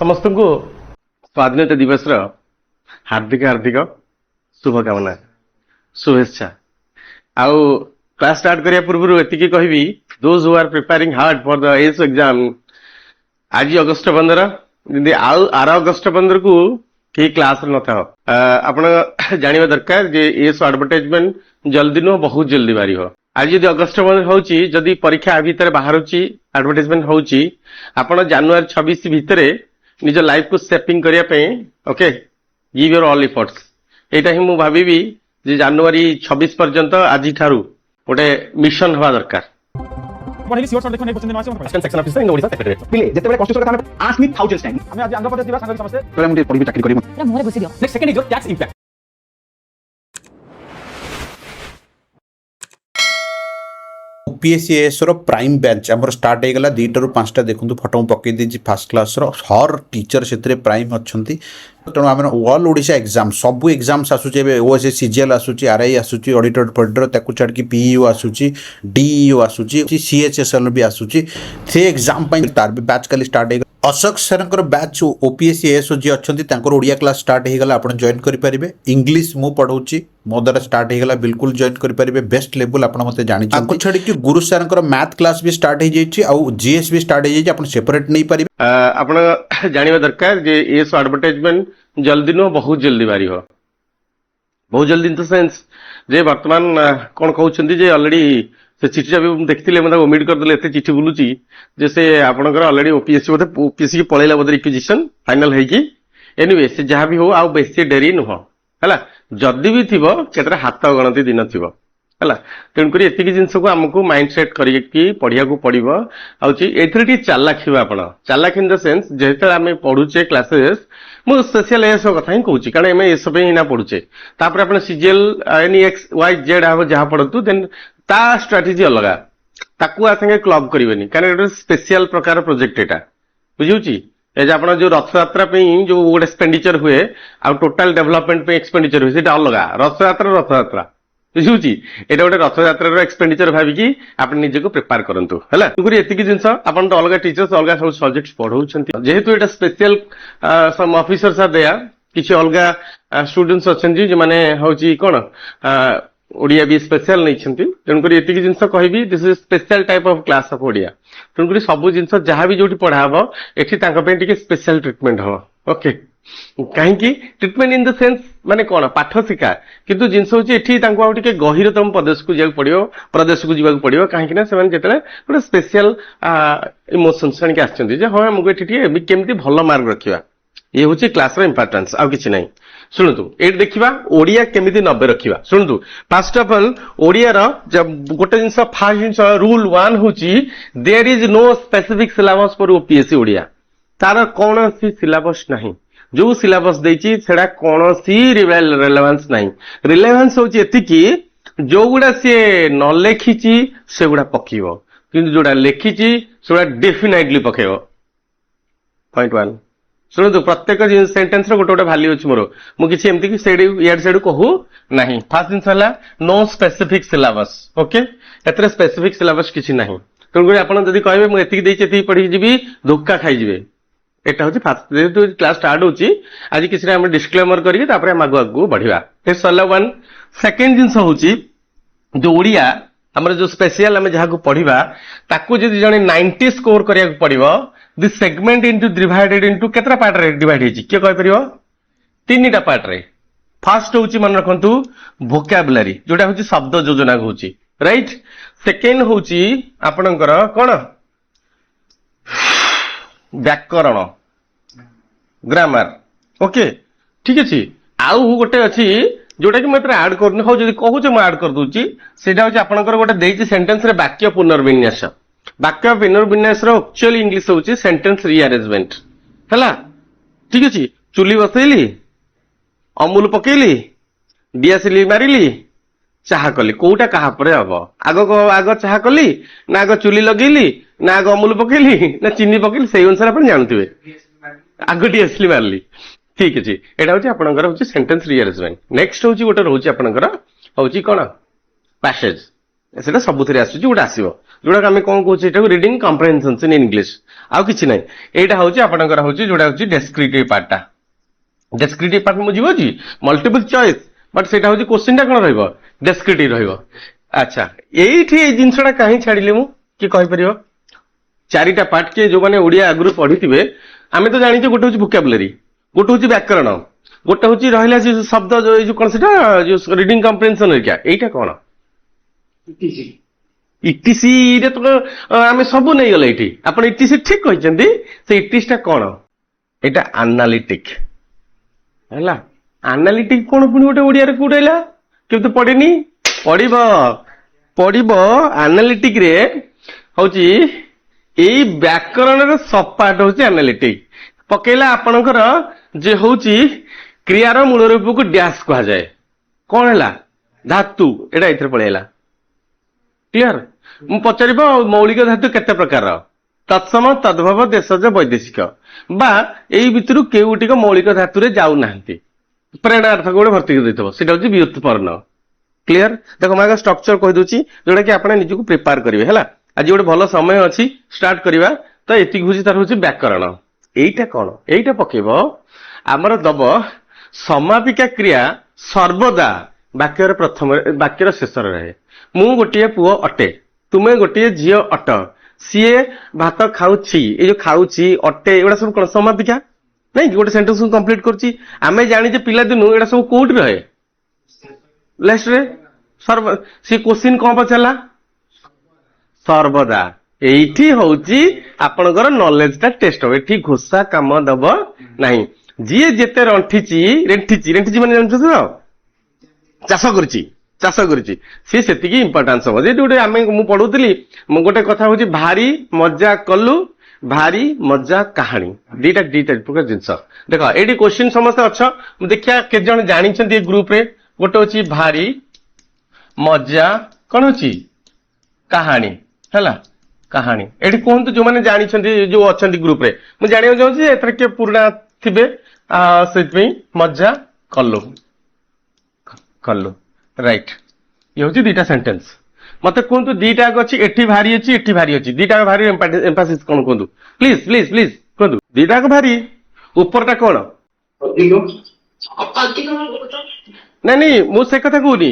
समस्त को स्वाधीनता दिवस हार्दिक हार्दिक शुभकामना शुभेच्छा आउ क्लास स्टार्ट करिया पूर्व एतिकी कहबी those who are preparing hard for the S exam आज अगस्ट 15 जदि आर अगस्ट 15 को कहीं क्लास न था आपण जानिबा दरकार जे एस एडवर्टाइजमेंट जल्दी नुह बहुत जल्दी बारी हो आज जदि अगस्ट 15 होची जदि परीक्षा आ भीतर बाहरुची एडवर्टाइजमेंट होची आपण जनवरी 26 भीतर निज लाइफ को सेपिंग करिया पे okay give your all efforts एटा ही मु भाबीबी जे जनवरी 26 पर्यंत आज ठारू गोटे मिशन हवा दरकार पढ़ेली सियोर सर देखो नहीं पसंद मासे assistant section officer in Odisha secretariat पिले जेतेबेले कष्ट सर हमें आस्क मी थाउजेंड्स टाइम हमें आज आंध्र प्रदेश दिवा संग समस्ते तोरे मुझे पढ़ी चाकरी करी पूरा मोहरे घुसी दियो next second is your tax impact UPSC रो प्राइम बैच आमर स्टार्ट हो गला 2 ରୁ 5टा देखु फोटो पकई दी फास्ट क्लास रो हर टीचर से प्राइम अच्छा तेणु आम ऑल ओडिशा एग्जाम सबू एग्जाम्स आसूचे ओएसए सीजीएल आसूची आरआई आसूची ऑडिटर फॉडिटर ताकू छाड़की पीईओ आसूची डीईओ आसूची सीएचएसएल भी आसूची से एग्जाम तार भी बैच काली स्टार्ट हो Ashok sir batch OPSC ASO जी अच्छा ओडिया क्लास स्टार्ट हो गला आप जॉइन करेंगे इंग्लिश मु पढ़ाऊँगी मो द्वारा स्टार्ट हो गला बिल्कुल जॉइन करेंगे बेस्ट लेवल आप मत जानी छाड़ी गुरु सर मैथ क्लास भी स्टार्ट हो जीएस भी स्टार्ट हो सेपरेट नहीं पारे आपण जानिबा दरकार जे एस एडवर्टाइजमेंट जल्दी नुह बहुत जल्दी बारी हो बहुत जल्दी इन द सेंस जे वर्तमान कौन कहउछंती जे ऑलरेडी से चिठी भी देखिले मतलब ओमिट करदेले एते चिठी बुलुची जे से आपनकर ऑलरेडी ओपीएससी बोधे ओपीएससी की पळैला बोधे रिक्विजिशन फाइनल है कि एनीवे से जहां भी हो आ बेसी डेरी नुह हला जदी भी थिबो केतरा हाथ गणती दिन थिबो हला तेणुक एतिकी जिनस को आमको माइंड सेट करके पढ़िया को पड़ो आथि चालाक आपण चालाक इन द सेन्स जेते आम पढ़ुचे क्लासेस मु स्पेशल एस कथा ही कहूँ कारण आम एस ना पढ़ुचे तापर आप CGL any X Y Z आप जहाँ पढ़तु देन ता स्ट्राटेजी अलग ताकू आसांगे क्लब करेंगे कारण स्पेशल प्रकार प्रोजेक्ट एटा बुझी एज आप जो रथयात्रा जो गोटे एक्सपेंडिचर हुए आ टोटाल डेवलपमेंट एक्सपेंडिचर हुए अलग रथयात्रा रथयात्रा बुझी एटा गोटे रथयात्रा एक्सपेंडिचर भाविकी आप निजे को प्रिपेयर करंतु हैला तुकुरी एतिकी जिंस आपन तो अलग टीचर्स अलग सब सब्जेक्ट्स पढौछंती जेहेतु एटा special some officers are there किछि अलग स्टूडेंट्स अछंती जे माने होची कोन ओडिया भी स्पेशल नहीं छंती तेणुकर एतिकी जिंस कहबी this is special type of class of Odia तेणुकर सब जिंस जहां भी जोटी पढ़ाबो एठी तांका पे टिके स्पेशल ट्रीटमेंट हो ओके कहीं ट्रीटमेंट इन द सेंस माने कौन पाठ शिखा किंतु जिनस होची एठी तांको आ टिके गहिरतम प्रदेश को जाक पड़ियो प्रदेश को जीवा पड़ियो कहीं ना से जेतले गोटे स्पेशल इमोशंस आनिक आछंती जे हां हमको एठी टिके केमती भलो मार्क रखिबा ये होची क्लास रो इंपोर्टेंस आ किछि नहीं शुणु ये देखा ओडिया केमिति 90 रखा शुणु फर्स्ट ऑफ ऑल ओडिया जब गोटे जिन फास्ट जिन रूल 1 हूँ there is no specific syllabus for OPSC Odia तार कौन सी सिलेबस नहीं जो सिलेबस देछि सेडा कौन सी रिलेवेंस नहीं रिलेवेंस होची एतिकी जो गुडा से न लेखिची से गुडा पकिबो किंतु जोडा लेखिची सेडा डेफिनेटली पकेबो पॉइंट 1 शुणु प्रत्येक सेंटेन्स गोटे गोटे भाल्यू अच्छी मोर मुझे एमती इड सैड कहू ना फास्ट जिन नो स्पेसिफिक सिलेबस ओके एत स्पेसिफिक सिलेबस किसी ना तेणुक आप कहे मुझे पढ़ी जी धोखा खाईजे एटा हूँ फास्ट जेहतु क्लास स्टार्ट होची आज किसी डिस्क्लेमर करके आगु आगु बढ़िया सरला वन सेकेंड जिन हूँ जो ओडिया आम जो स्पेशल आम जहाँ पढ़ा ताकू जब जड़े 90 स्कोर करिया पड़ो this segment into divided into केतरा पार्ट रे डिवाइड हेची के कहि परियो तीनटा पार्ट रे फर्स्ट होची मन रखंतु वोकैबुलरी जोटा होची शब्द योजना होची राइट सेकेंड होची आपनकर कोन व्याकरण ग्रामर ओके ठीक अछि आउ गोटे अछि जोटा कि मैं ऐड करनी हो जदि कहूचे मैं ऐड कर दूची सेटा होची आपनकर गोटे देइची सेंटेंस रे वाक्य पुनर्विन्यास वाक्य पुनर्विन्यास एक्चुअली इंग्लिश होची सेंटेंस रीअरेंजमेंट हैला ठीक अछि चुली बसैली अमूल पकेली दियासिली मारिली चाहा कली कोटा कहा परे हबो आगो चाहा कली ना आगो चुली लगेली ना आगो अमूल पकेली ना चीनी पकेली सेही अनुसार आपण जानथिबे आगो दियासिली मारली ठीक अछि एटा होची आपनकर होची सेंटेंस रीअरेंजमेंट नेक्स्ट होची गोटे होची आपनकर होची कोन पैसेज सेटा सबुथिरे आसुची गोटे आसीबो जोटा आम कौन कहे रिडिंग कम्प्रेहेंशन इन इंग्लिश आउ किसी ना यहाँ हूँ आपंकर हूँ जोटा हूँ डेस्क्रिप्टिव पार्टा डेस्क्रिप्टिव पार्ट मुझे मल्टीपल चॉइस बट से क्वेश्चन टा कौन रेस्क्रिप्टिव अच्छा ये जिनसा कहीं छाड़िली मुझे कहीपर चारिटा पार्ट किए जो मैंने ओडिया आगु पढ़ी थे आम तो जानी गोटे हूँ वोकाबुलरी गोटे हूँ व्याकरण गोटे हूँ रहा शब्द जो कौन से रिडिंग कम्प्रेहेंशन यहाँ कौन इटीसी रे तो आम सब नहीं गले ये आप इटीसी ठीक कहते से इटीसटा कौन यहाँ आनालिटिक है आनालिटिक कौन पुणी गोटे ओडिया कौड़ा केमती पढ़ेनी पढ़ आनालिटिक रे हूँ यही व्याकरण सब पार्ट हूँ आनालिटिक पकेला आपणकर जे हूँ क्रियार मूल रूप को डैश कह जाए कौन है धातु एटा इथे पळेला क्लियर मु पचार मौलिक धातु केते प्रकार तत्सम तद्भव देशज वैदेशिक बा एई भितरु केउटिक मौलिक धातु रे जाउ नाहंती प्रेरणार्थ गोटे भर्ती कर देथबो सेटा होची व्युत्पन्न क्लियर देखो मागा स्ट्रक्चर कहि दोची जोडा कि आपण निजु को प्रिपेयर करिवे हला आज गोटे भलो समय अछि स्टार्ट करिवा तो एति होची तार होची व्याकरण एईटा कोन एईटा पकेबो हमर दब समापिका क्रिया सर्वदा वाक्यर प्रथम वाक्यर शेष रहे मु गोटे पुओ अटे तुमे गोटे झील अट सीए भात खाऊची ये जो खाऊची अटे एगुड़ा सब कौन समापिका नहीं गोटे सेंटेंस कंप्लीट करुच्ची आमे जानी पिला दिन एटा सब कोट रहे लास्ट रे सर्व सी क्वेश्चन कौन पचारा सर्वदा एठी होची आपनकर नॉलेज टा टेस्ट हो एठी घोषा काम दब नहीं जी जेते रंठिची रेंठिची रेंठिची माने जानछु तो चाष करुची चाष करुची सी सेतिकी इंपोर्टेंस हो जे गोटे आमे मु पढुतली गोटे कथा होची भारी मजा कलु भारी मजा कहानी दीटा प्रकार जिनस देखो एडी क्वेश्चन समस्त अच्छा देखिया के जण जानि छथि ए ग्रुप रे गोटे होची भारी मजा कोन होची कहानी हला कहानी एडी कोहंतु जो माने जानि छथि जो अछंती ग्रुप रे मु जानियो जाउची एतर के पुराना थिबे से मजा कलु कलु राइट ये हूँ दीटा सेंटेंस मत कहतु दीटा अच्छी एठी भारी अच्छी एठी भारी अच्छी दीटा भारी एम्फासिस कौन कहतु प्लीज प्लीज प्लीज कहतु दीटा भारी ऊपरटा कौन नहीं नहीं मु से कथा कहूनी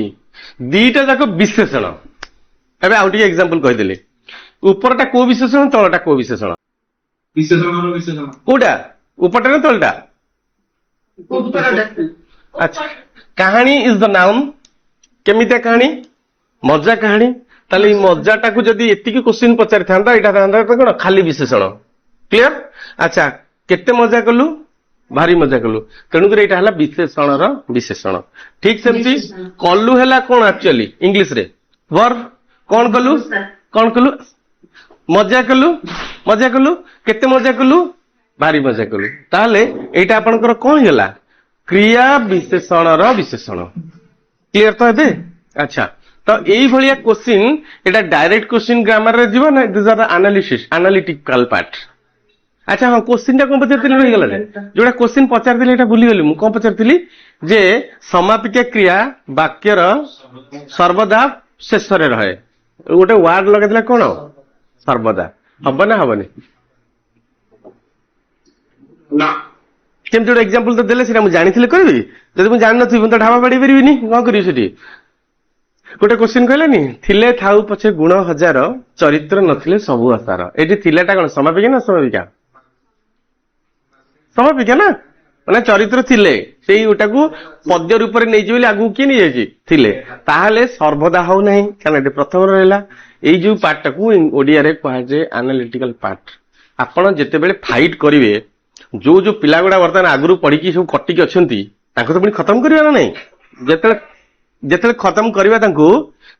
दीटा जाक विशेषण एबे आउ टिके एग्जांपल कहिदेले ऊपरटा को विशेषण तलटा को विशेषण कोटा ऊपरटा ना तलटा अच्छा कहानी इज द नाउन केमितिया कहानी मजा कहानी ताले मजाटा को जदी एतिकी क्वेश्चन पचारि थांदा एटा थांदा त कोन खाली विशेषण क्लियर अच्छा केते मजा कलु भारी मजा कलु तेणु कर एटा हला विशेषणर विशेषण ठीक सेमती कलु हला कोन एक्चुअली इंग्लिश रे वर्ब कोन कलु मजा कलु केते मजा कलु भारी मजा कलु ताले एटा आपनकर कोन होला क्रिया विशेषणर विशेषण क्लियर तो है अच्छा तो यही भाया क्वेश्चन एटा डायरेक्ट क्वेश्चन ग्रामर रे जीव ना this are analysis analytical part अच्छा हाँ क्वेश्चन टा कोन पचारथिले रहि गेला जोडा क्वेश्चन पचारथिले एटा भूली गेली मु कोन पचारथिली जे समापिका क्रिया वाक्यर सर्वदा शेष रे रहे गोटे वर्ड लगाइला कोन सर्वदा हबो ना हबोनी ना केमती गोटे एग्जांपल तो देले सेटा मु जानिथिले करबी जदि मु जानि नथि तो ढाबा बाड़ी परिबिनी कोन करियो सेठी गोटे क्वेश्चन कहलानी थिले थाउ पछे गुण हजार चरित्र नथिले सबु आसार एठी थिलेटा कोन समापिका ना समापिका समापिका ना माने चरित्र थिले सेही ओटाकू पद्य रूप रे नै जिबेली आगु के नै जायछि थिले ताहाले सर्वदा हो नाही कारण एठी प्रथम रहला एई जो पार्ट टाकू ओडिया रे कहा जे एनालिटिकल पार्ट आपण जेते बेले फाइट करिवे जो जो पिला गुड़ा वर्तमान आगु पढ़ी सब कटिकी अच्छा तो पुणी खत्म करवा ना नहीं जिते खत्म करवा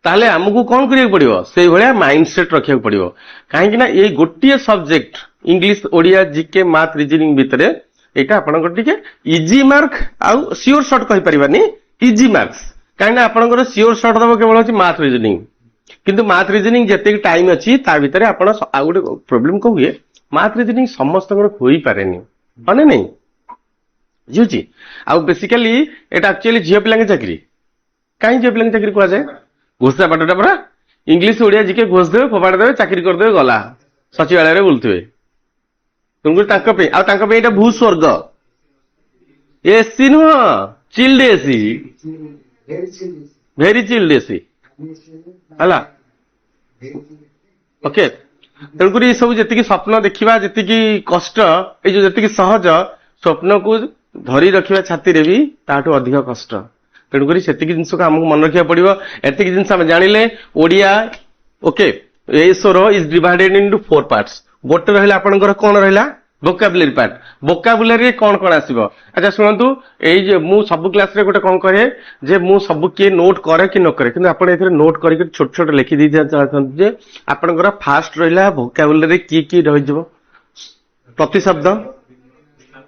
ताहले आमको कौन करिया पड़ो से भाया माइंड सेट रखा पड़ो कहीं ये गोटे subject English Odia GK math reasoning भितर यहाँ आपंकर इजी मार्क आउ सियोर सर्ट कहि परिबानी इजी मार्क्स कहीं आपंकर सियोर सर्ट दब केवल अच्छी मैथ रीजनिंग किंतु मैथ रीजनिंग जिते टाइम अच्छी ता भितर आप गोटे प्रोब्लेम कौन हुए मैथ रीजनिंग समस्त हो पारे हाँ नहीं बुझी आउ बेसिकली एटा एक्चुअली झील पिला चाकरी कहीं झील पिला चाकरी कह जाए घोषा पाठटा परा ଇଂଲିଶ ଓଡିଆ ଜିକେ ଘୋଷ ଦେବେ ଫୋପାଡ଼ି ଦେବେ ଚାକିରି କରିଦେବେ ଗଲା ସଚିବାଳୟରେ ବୁଲୁଥିବେ ତେଣୁକରି ତାଙ୍କ ପାଇଁ ଆଉ ତାଙ୍କ ପାଇଁ ଏଇଟା ଭୂସ୍ୱର୍ଗ ଏସି ନୁହଁ chilled AC very chilled AC ହେଲା ଓକେ ତେଣୁକରି ଏ ସବୁ ଯେତିକି ସ୍ୱପ୍ନ ଦେଖିବା ଯେତିକି କଷ୍ଟ ଏଇ ଯୋଉ ଯେତିକି ସହଜ ସ୍ୱପ୍ନକୁ ଧରି ରଖିବା ଛାତିରେ ବି ତାଠୁ ଅଧିକ କଷ୍ଟ ତେଣୁକରି ସେତିକି ଜିନିଷକୁ ଆମକୁ ମନେ ରଖିବାକୁ ପଡିବ ଏତିକି ଜିନିଷ ଆମେ ଜାଣିଲେ ଓଡିଆ ଓକେ ଏସୋର ଇଜ ଡିଭାଇଡେଡ ଇନଟୁ 4 ପାର୍ଟସ ଗୋଟେ ରହିଲା ଆପଣଙ୍କର କଣ ରହିଲା ଭୋକାବୁଲାରୀ ପାର୍ଟ ଭୋକାବୁଲାରୀ କଣ କଣ ଆସିବ ଆଚ୍ଛା ଶୁଣନ୍ତୁ ଏଇ ଯେ ମୁଁ ସବୁ କ୍ଲାସରେ ଗୋଟେ କଣ କରେ ଯେ ମୁଁ ସବୁ କିଏ ନୋଟ କରେ କି ନ କରେ କିନ୍ତୁ ଆପଣ ଏଥିରେ ନୋଟ କରିକି ଛୋଟ ଛୋଟ ଲେଖି ଦେଇଥିବା ଚାହୁଁଛନ୍ତି ଯେ ଆପଣଙ୍କର ଫାଷ୍ଟ ରହିଲା ଭୋକାବୁଲାରୀ କି ରହିଯିବ ପ୍ରତିଶବ୍ଦ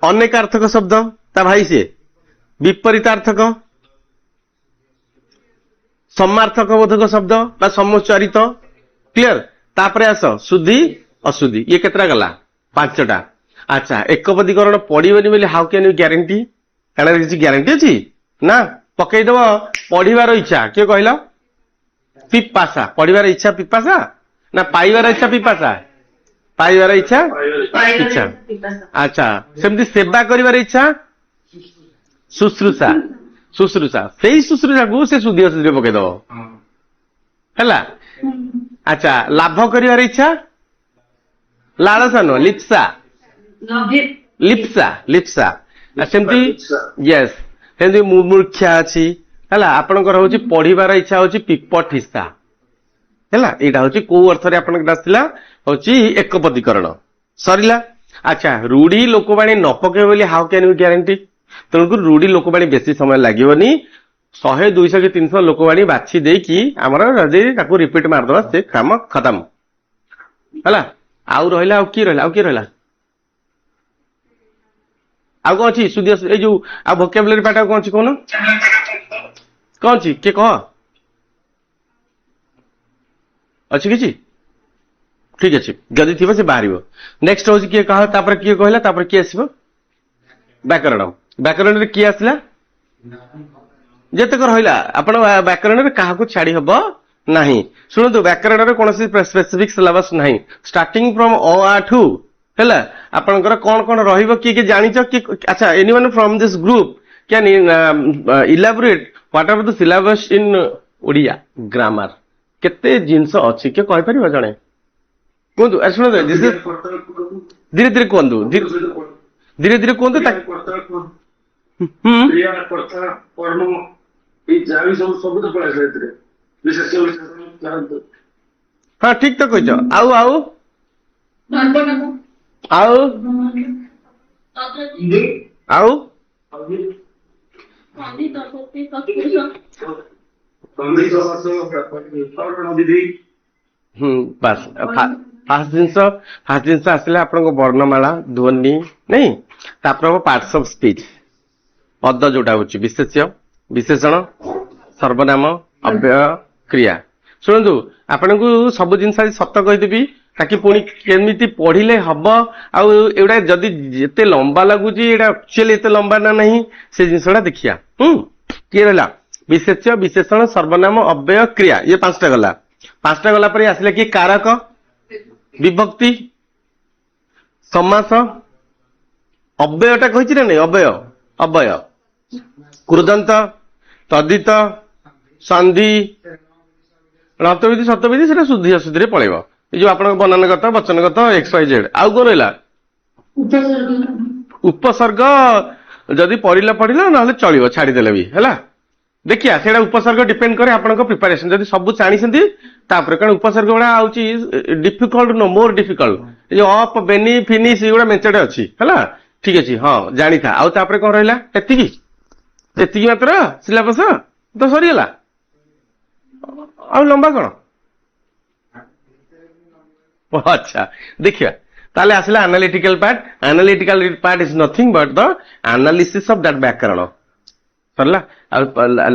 ଅନେକାର୍ଥକ ଶବ୍ଦ ତା ଭାଇ ସିଏ ବିପରୀତାର୍ଥକ ସମାର୍ଥକ ବୋଧକ ଶବ୍ଦ ବା ସମୁଚ୍ଚାରିତ କ୍ଲିୟର ତାପରେ ଆସ ସୁଧି ଅସୁଧି ଇଏ କେତେଟା ଗଲା 5ଟା ଆଚ୍ଛା ଏକପଦୀକରଣ ପଡିବନି ବୋଲି ହାଉ କ୍ୟାନ୍ ୟୁ ଗ୍ୟାରେଣ୍ଟି କାରଣ କିଛି ଗ୍ୟାରେଣ୍ଟି ଅଛି ନା ପକେଇଦବ ପଢିବାର ଇଚ୍ଛା କିଏ କହିଲ ପିପାସା ପଢିବାର ଇଚ୍ଛା ପିପାସା ନା ପାଇବାର ଇଚ୍ଛା ପିପାସା ପାଇବାର ଇଚ୍ଛା ଇଚ୍ଛା ଆଚ୍ଛା ସେମିତି ସେବା କରିବାର ଇଚ୍ଛା ଶୁଶ୍ରୂଷା ଶୁଶ୍ରୂଷା ସେଇ ଶୁଶ୍ରୂଷାକୁ ସେ ସୁଧି ଅସୁଧିରେ ପକେଇଦବ ହେଲା ଆଚ୍ଛା ଲାଭ କରିବାର ଇଚ୍ଛା ଲାଳସା ନୁହଁ ଲିପ୍ସା ଲିପ୍ସା ଲିପ୍ସା ସେମିତି ୟେସ୍ ସେମିତି ମୁମୂର୍କ୍ଷା ଅଛି ହେଲା ଆପଣଙ୍କର ହଉଛି ପଢିବାର ଇଚ୍ଛା ହଉଛି ପିପଠିସା ହେଲା ଏଇଟା ହଉଛି କୋଉ ଅର୍ଥରେ ଆପଣଙ୍କର ଆସିଥିଲା ହଉଛି ଏକପଦୀକରଣ ସରିଲା ଆଚ୍ଛା ରୁଢି ଲୋକବାଣୀ ନ ପକେଇବ ବୋଲି ହାଉ କ୍ୟାନ୍ ୟୁ ଗ୍ୟାରେଣ୍ଟି ତେଣୁକରି ରୁଢି ଲୋକବାଣୀ ବେଶୀ ସମୟ ଲାଗିବନି 100 200 କି 300 ଲୋକବାଣୀ ବାଛି ଦେଇକି ଆମର ଯଦି ତାକୁ ରିପିଟ ମାରିଦବା ସେ କାମ ଖତମ ହେଲା ଆଉ ରହିଲା ଆଉ କିଏ ରହିଲା ଆଉ କଣ ଅଛି ସୁଧି ଏଇ ଯୋଉ ଆଉ ଭୋକାବୁଲାରୀ ପାର୍ଟ ଆଉ କଣ ଅଛି କହୁନ କଣ ଅଛି କିଏ କହ ଅଛି କିଛି ଠିକ ଅଛି ଯଦି ଥିବ ସେ ବାହାରିବ ନେକ୍ସଟ ହଉଛି କିଏ କହ ତାପରେ କିଏ କହିଲା ତାପରେ କିଏ ଆସିବ ବ୍ୟାକରଣ ବ୍ୟାକରଣରେ କିଏ ଆସିଲା ଯେତେକ ରହିଲା ଆପଣ ବ୍ୟାକରଣରେ କାହାକୁ ଛାଡି ହବ ନାହିଁ ଶୁଣନ୍ତୁ ବ୍ୟାକରଣରେ କୌଣସି ସ୍ପେସିଫିକ ସିଲାବସ ନାହିଁ ଷ୍ଟାର୍ଟିଂ ଫ୍ରମ ଅ ଆ ଠୁ ହେଲା ଆପଣଙ୍କର କଣ କଣ ରହିବ କିଏ କିଏ ଜାଣିଛ କି ଆଚ୍ଛା anyone from this group can elaborate what are the syllabus in Odia grammar କେତେ ଜିନିଷ ଅଛି କିଏ କହିପାରିବ ଜଣେ କୁହନ୍ତୁ ଶୁଣନ୍ତୁ ଧୀରେ ଧୀରେ କୁହନ୍ତୁ ଧୀରେ ଧୀରେ କୁହନ୍ତୁ ହଁ ଠିକ ତ କହିଛ ଆଉ ବାସ୍ ଫାଷ୍ଟ ଜିନିଷ ଆସିଲା ଆପଣଙ୍କ ବର୍ଣ୍ଣମାଳା ଧ୍ୱନି ନାଇଁ ତାପରେ ହବ ପାର୍ଟସ ଅଫ ସ୍ପିଚ ପଦ ଯୋଉଟା ହଉଛି ବିଶେଷ୍ୟ ବିଶେଷଣ ସର୍ବନାମ ଅବ୍ୟୟ କ୍ରିୟା ଶୁଣନ୍ତୁ ଆପଣଙ୍କୁ ସବୁ ଜିନିଷ ଆଜି ସତ କହିଦେବି ତାକି ପୁଣି କେମିତି ପଢିଲେ ହବ ଆଉ ଏଗୁଡା ଯଦି ଯେତେ ଲମ୍ବା ଲାଗୁଛି ଏଇଟା ଆକ୍ଚୁଆଲି ଏତେ ଲମ୍ବା ନା ନାହିଁ ସେ ଜିନିଷଟା ଦେଖିବା କିଏ ରହିଲା ବିଶେଷ୍ୟ ବିଶେଷଣ ସର୍ବନାମ ଅବ୍ୟୟ କ୍ରିୟା ଇଏ 5ଟା ଗଲା 5ଟା ଗଲା ପରେ ଆସିଲା କିଏ କାରକ ବିଭକ୍ତି ସମାସ ଅବ୍ୟୟଟା କହିଛି ନା ନାଇଁ ଅବ୍ୟୟ କୃଦନ୍ତ ତଦ୍ଧିତ ସନ୍ଧି ରତବିଧି ସତବିଧି ସେଟା ଶୁଦ୍ଧି ଅଶୁଦ୍ଧିରେ ପଳେଇବ ଏଇ ଯୋଉ ଆପଣଙ୍କ ବନାନଗତ ବଚନଗତ XYZ ଆଉ କଣ ରହିଲା ଉପସର୍ଗ ଯଦି ପଢିଲା ନହେଲେ ଚଳିବ ଛାଡିଦେଲେ ବି ହେଲା ଦେଖିଆ ସେଇଟା ଉପସର୍ଗ ଡିପେଣ୍ଡ କରେ ଆପଣଙ୍କ ପ୍ରିପାରେସନ ଯଦି ସବୁ ଜାଣିଛନ୍ତି ତାପରେ କାରଣ ଉପସର୍ଗ ଗୁଡା ହଉଛି ଡିଫିକଲ୍ଟ ନୋ ମୋର ଡିଫିକଲ୍ଟ ଏ ଯୋଉ ଅପ୍ ବେନି ଫିନିଶ ଏଗୁଡା ମେଞ୍ଚଡେ ଅଛି ହେଲା ଠିକ ଅଛି ହଁ ଜାଣିଥା ଆଉ ତାପରେ କଣ ରହିଲା ଏତିକି ମାତ୍ର ସିଲାବସ ତ ସରିଗଲା ଆଉ ଲମ୍ବା କଣ ଆଚ୍ଛା ଦେଖିବା ତାହେଲେ ଆସିଲା analytical part is Nothing but the analysis of that ବ୍ୟାକରଣ ସରିଲା ଆଉ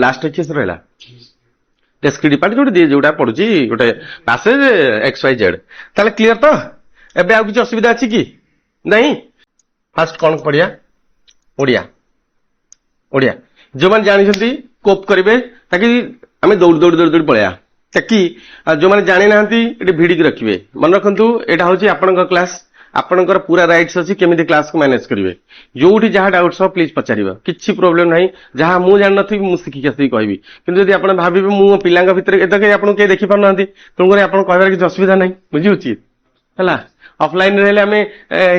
ଲାଷ୍ଟ କିସ୍ ରହିଲା ଡେସ୍କ୍ରିପଟିଭ ପାର୍ଟ ଯୋଉଟା ପଡୁଛି ଗୋଟେ ପାସେଜ XYZ ତାହେଲେ କ୍ଲିୟର ତ ଏବେ ଆଉ କିଛି ଅସୁବିଧା ଅଛି କି ନାହିଁ ଫାଷ୍ଟ କଣ ପଢିବା ଓଡିଆ ଯୋଉମାନେ ଜାଣିଛନ୍ତି କୋପ କରିବେ ତାକି ଆମେ ଦୌଡ଼ି ପଳେଇବା ताकि जो मैंने जानी ना ये भिडिक रखिए मन रखु यहाँ हूँ आपण क्लास आपणकर पूरा राइट्स अच्छी केमी क्लास को मैनेज करेंगे जो जहाँ डाउट्स हो प्लीज पचार किसी प्रोब्लेम ना जहाँ मुझे जान नी मुझे शिखिक आसिक कहबी कि आप भावे मो पिला भितर ये आपको कहीं देखी पार ना तेणुकर आप कह किसी असुविधा ना बुझी है ऑफलाइन रहे आम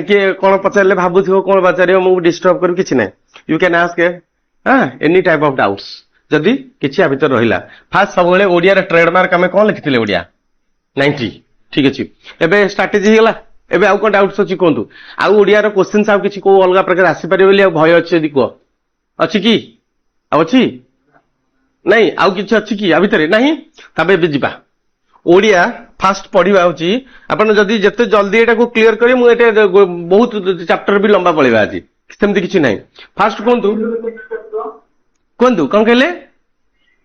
किए कौन पचारे भावुथ कौन पचार मुझे डिस्टर्ब कर किसी ना you can ask any type of doubts जदि किसी आ भर रहा फास्ट सब ओडिया ट्रेडमार्क आम कौन लिखी ओडिया 90 ठीक अच्छे एवं स्ट्राटेजी होगा एबे आउ कोन डाउट्स अछि कोंतु आउ ओडिया रो क्वेश्चंस आउ किछि को अलगा प्रकार आसी पारे बोली आ भय अछि यदि को अछि की आ अछि नहीं आउ किछि अछि की आ भितरे नहीं तबे बे जिबा ओडिया फास्ट पढिबा होछि आपण जदि जते जल्दी एटा को क्लियर करी मु एटा बहुत चैप्टर भी लंबा पळेबा अछि सेमति किछि नहीं फास्ट कोंतु कोंतु कोन कहले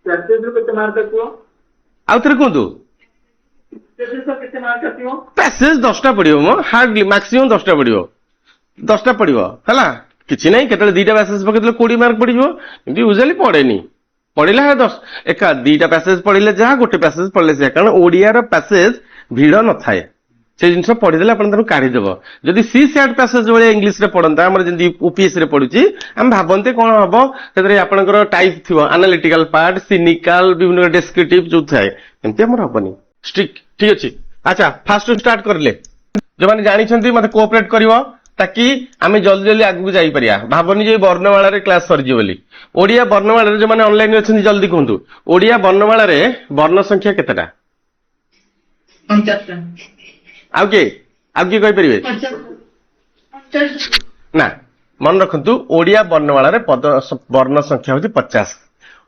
चैप्टर रो केते मार्क आछो आउ तरे कोंतु पैसेज 10टा पड़ो मो हार्डली मैक्सिमम 10टा पड़ो 10टा पड़ो है कि ना केतले 2टा पैसेज पकड़े 20 मार्क पड़ो यूजुअली पड़ेनी पढ़ला है 10 एका 2टा पैसेज पढ़ले जहाँ गोटे पैसेज पढ़ले से कारण ओडिया पैसेज भिड़ न थाए से जिन पढ़ीदे आप काढ़ीदेव जदि सी सैट पैसेज भाई इंग्लीश पढ़ता आम जमी ओपीएस पढ़ुची आम भावते कौन हम से आपंकर टाइप थी एनालिटिकल पार्ट सिनिकाल विभिन्न डेस्क्रिप्टिव जो थाए एमती आम हेनी स्ट्रिक्ट ठीक अच्छे अच्छा फास्ट स्टार्ट करले जो मैंने जानी मत कोऑपरेट करिवो ताकि आम जल्दी जल्दी आगू जाइपर भावनी जो वर्णमाला क्लास सरजी बोली ओडिया वर्णमाला जो मैंने ऑनलाइन अच्छा जल्दी कहतु ओडिया वर्णमाला वर्ण संख्या केतेटा आउ किए कहीपर ना मन रखु ओडिया वर्णमाला पद वर्ण संख्या हूँ 50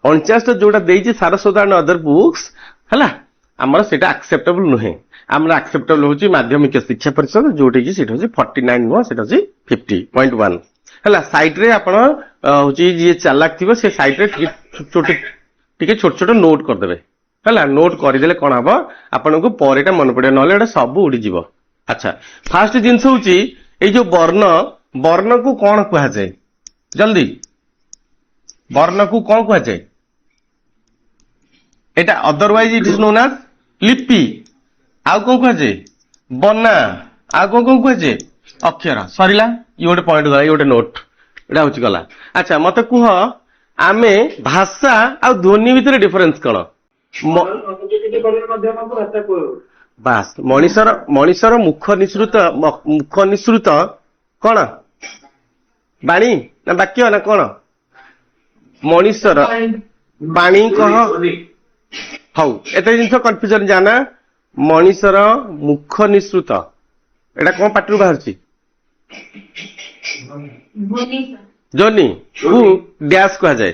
49 जोटा देती सारस्वत एंड अदर बुक्स है आमर से एक्सेप्टेबल नुहे आम एक्सेप्टेबल हूँ माध्यमिक शिक्षा परिषद जोटा कि 49 नुह से 50.1 है सैट्रे आपड़ हूँ जी चालाक थी से सैट्रे टे छोट छोट नोट करदे है नोट करदे कौन हम आपन को पर मन पड़े ना सब उड़ीज अच्छा फास्ट जिनस हूँ जो वर्ण वर्ण को कौन कह जाए जल्दी वर्ण को कौन कह जाए एटा otherwise it is known as लिपि आउ कौन कह जाए बना आउ कौन कह जाए अक्षर सरिला ये गोटे पॉइंट गला ये गोटे नोट एटा हूँ गला अच्छा मत कह आमे भाषा आ ध्वनि भितर डिफरेंस कौन बास मनीषर मुख निसृत कौन बाणी ना वाक्य ना कौन मनीषर बाणी कह हौ एत जिन कन्फ्यूजन जाना मनीषर मुख निसृत एटा कौन पाटरू बाहर जोनी डैश कह जाए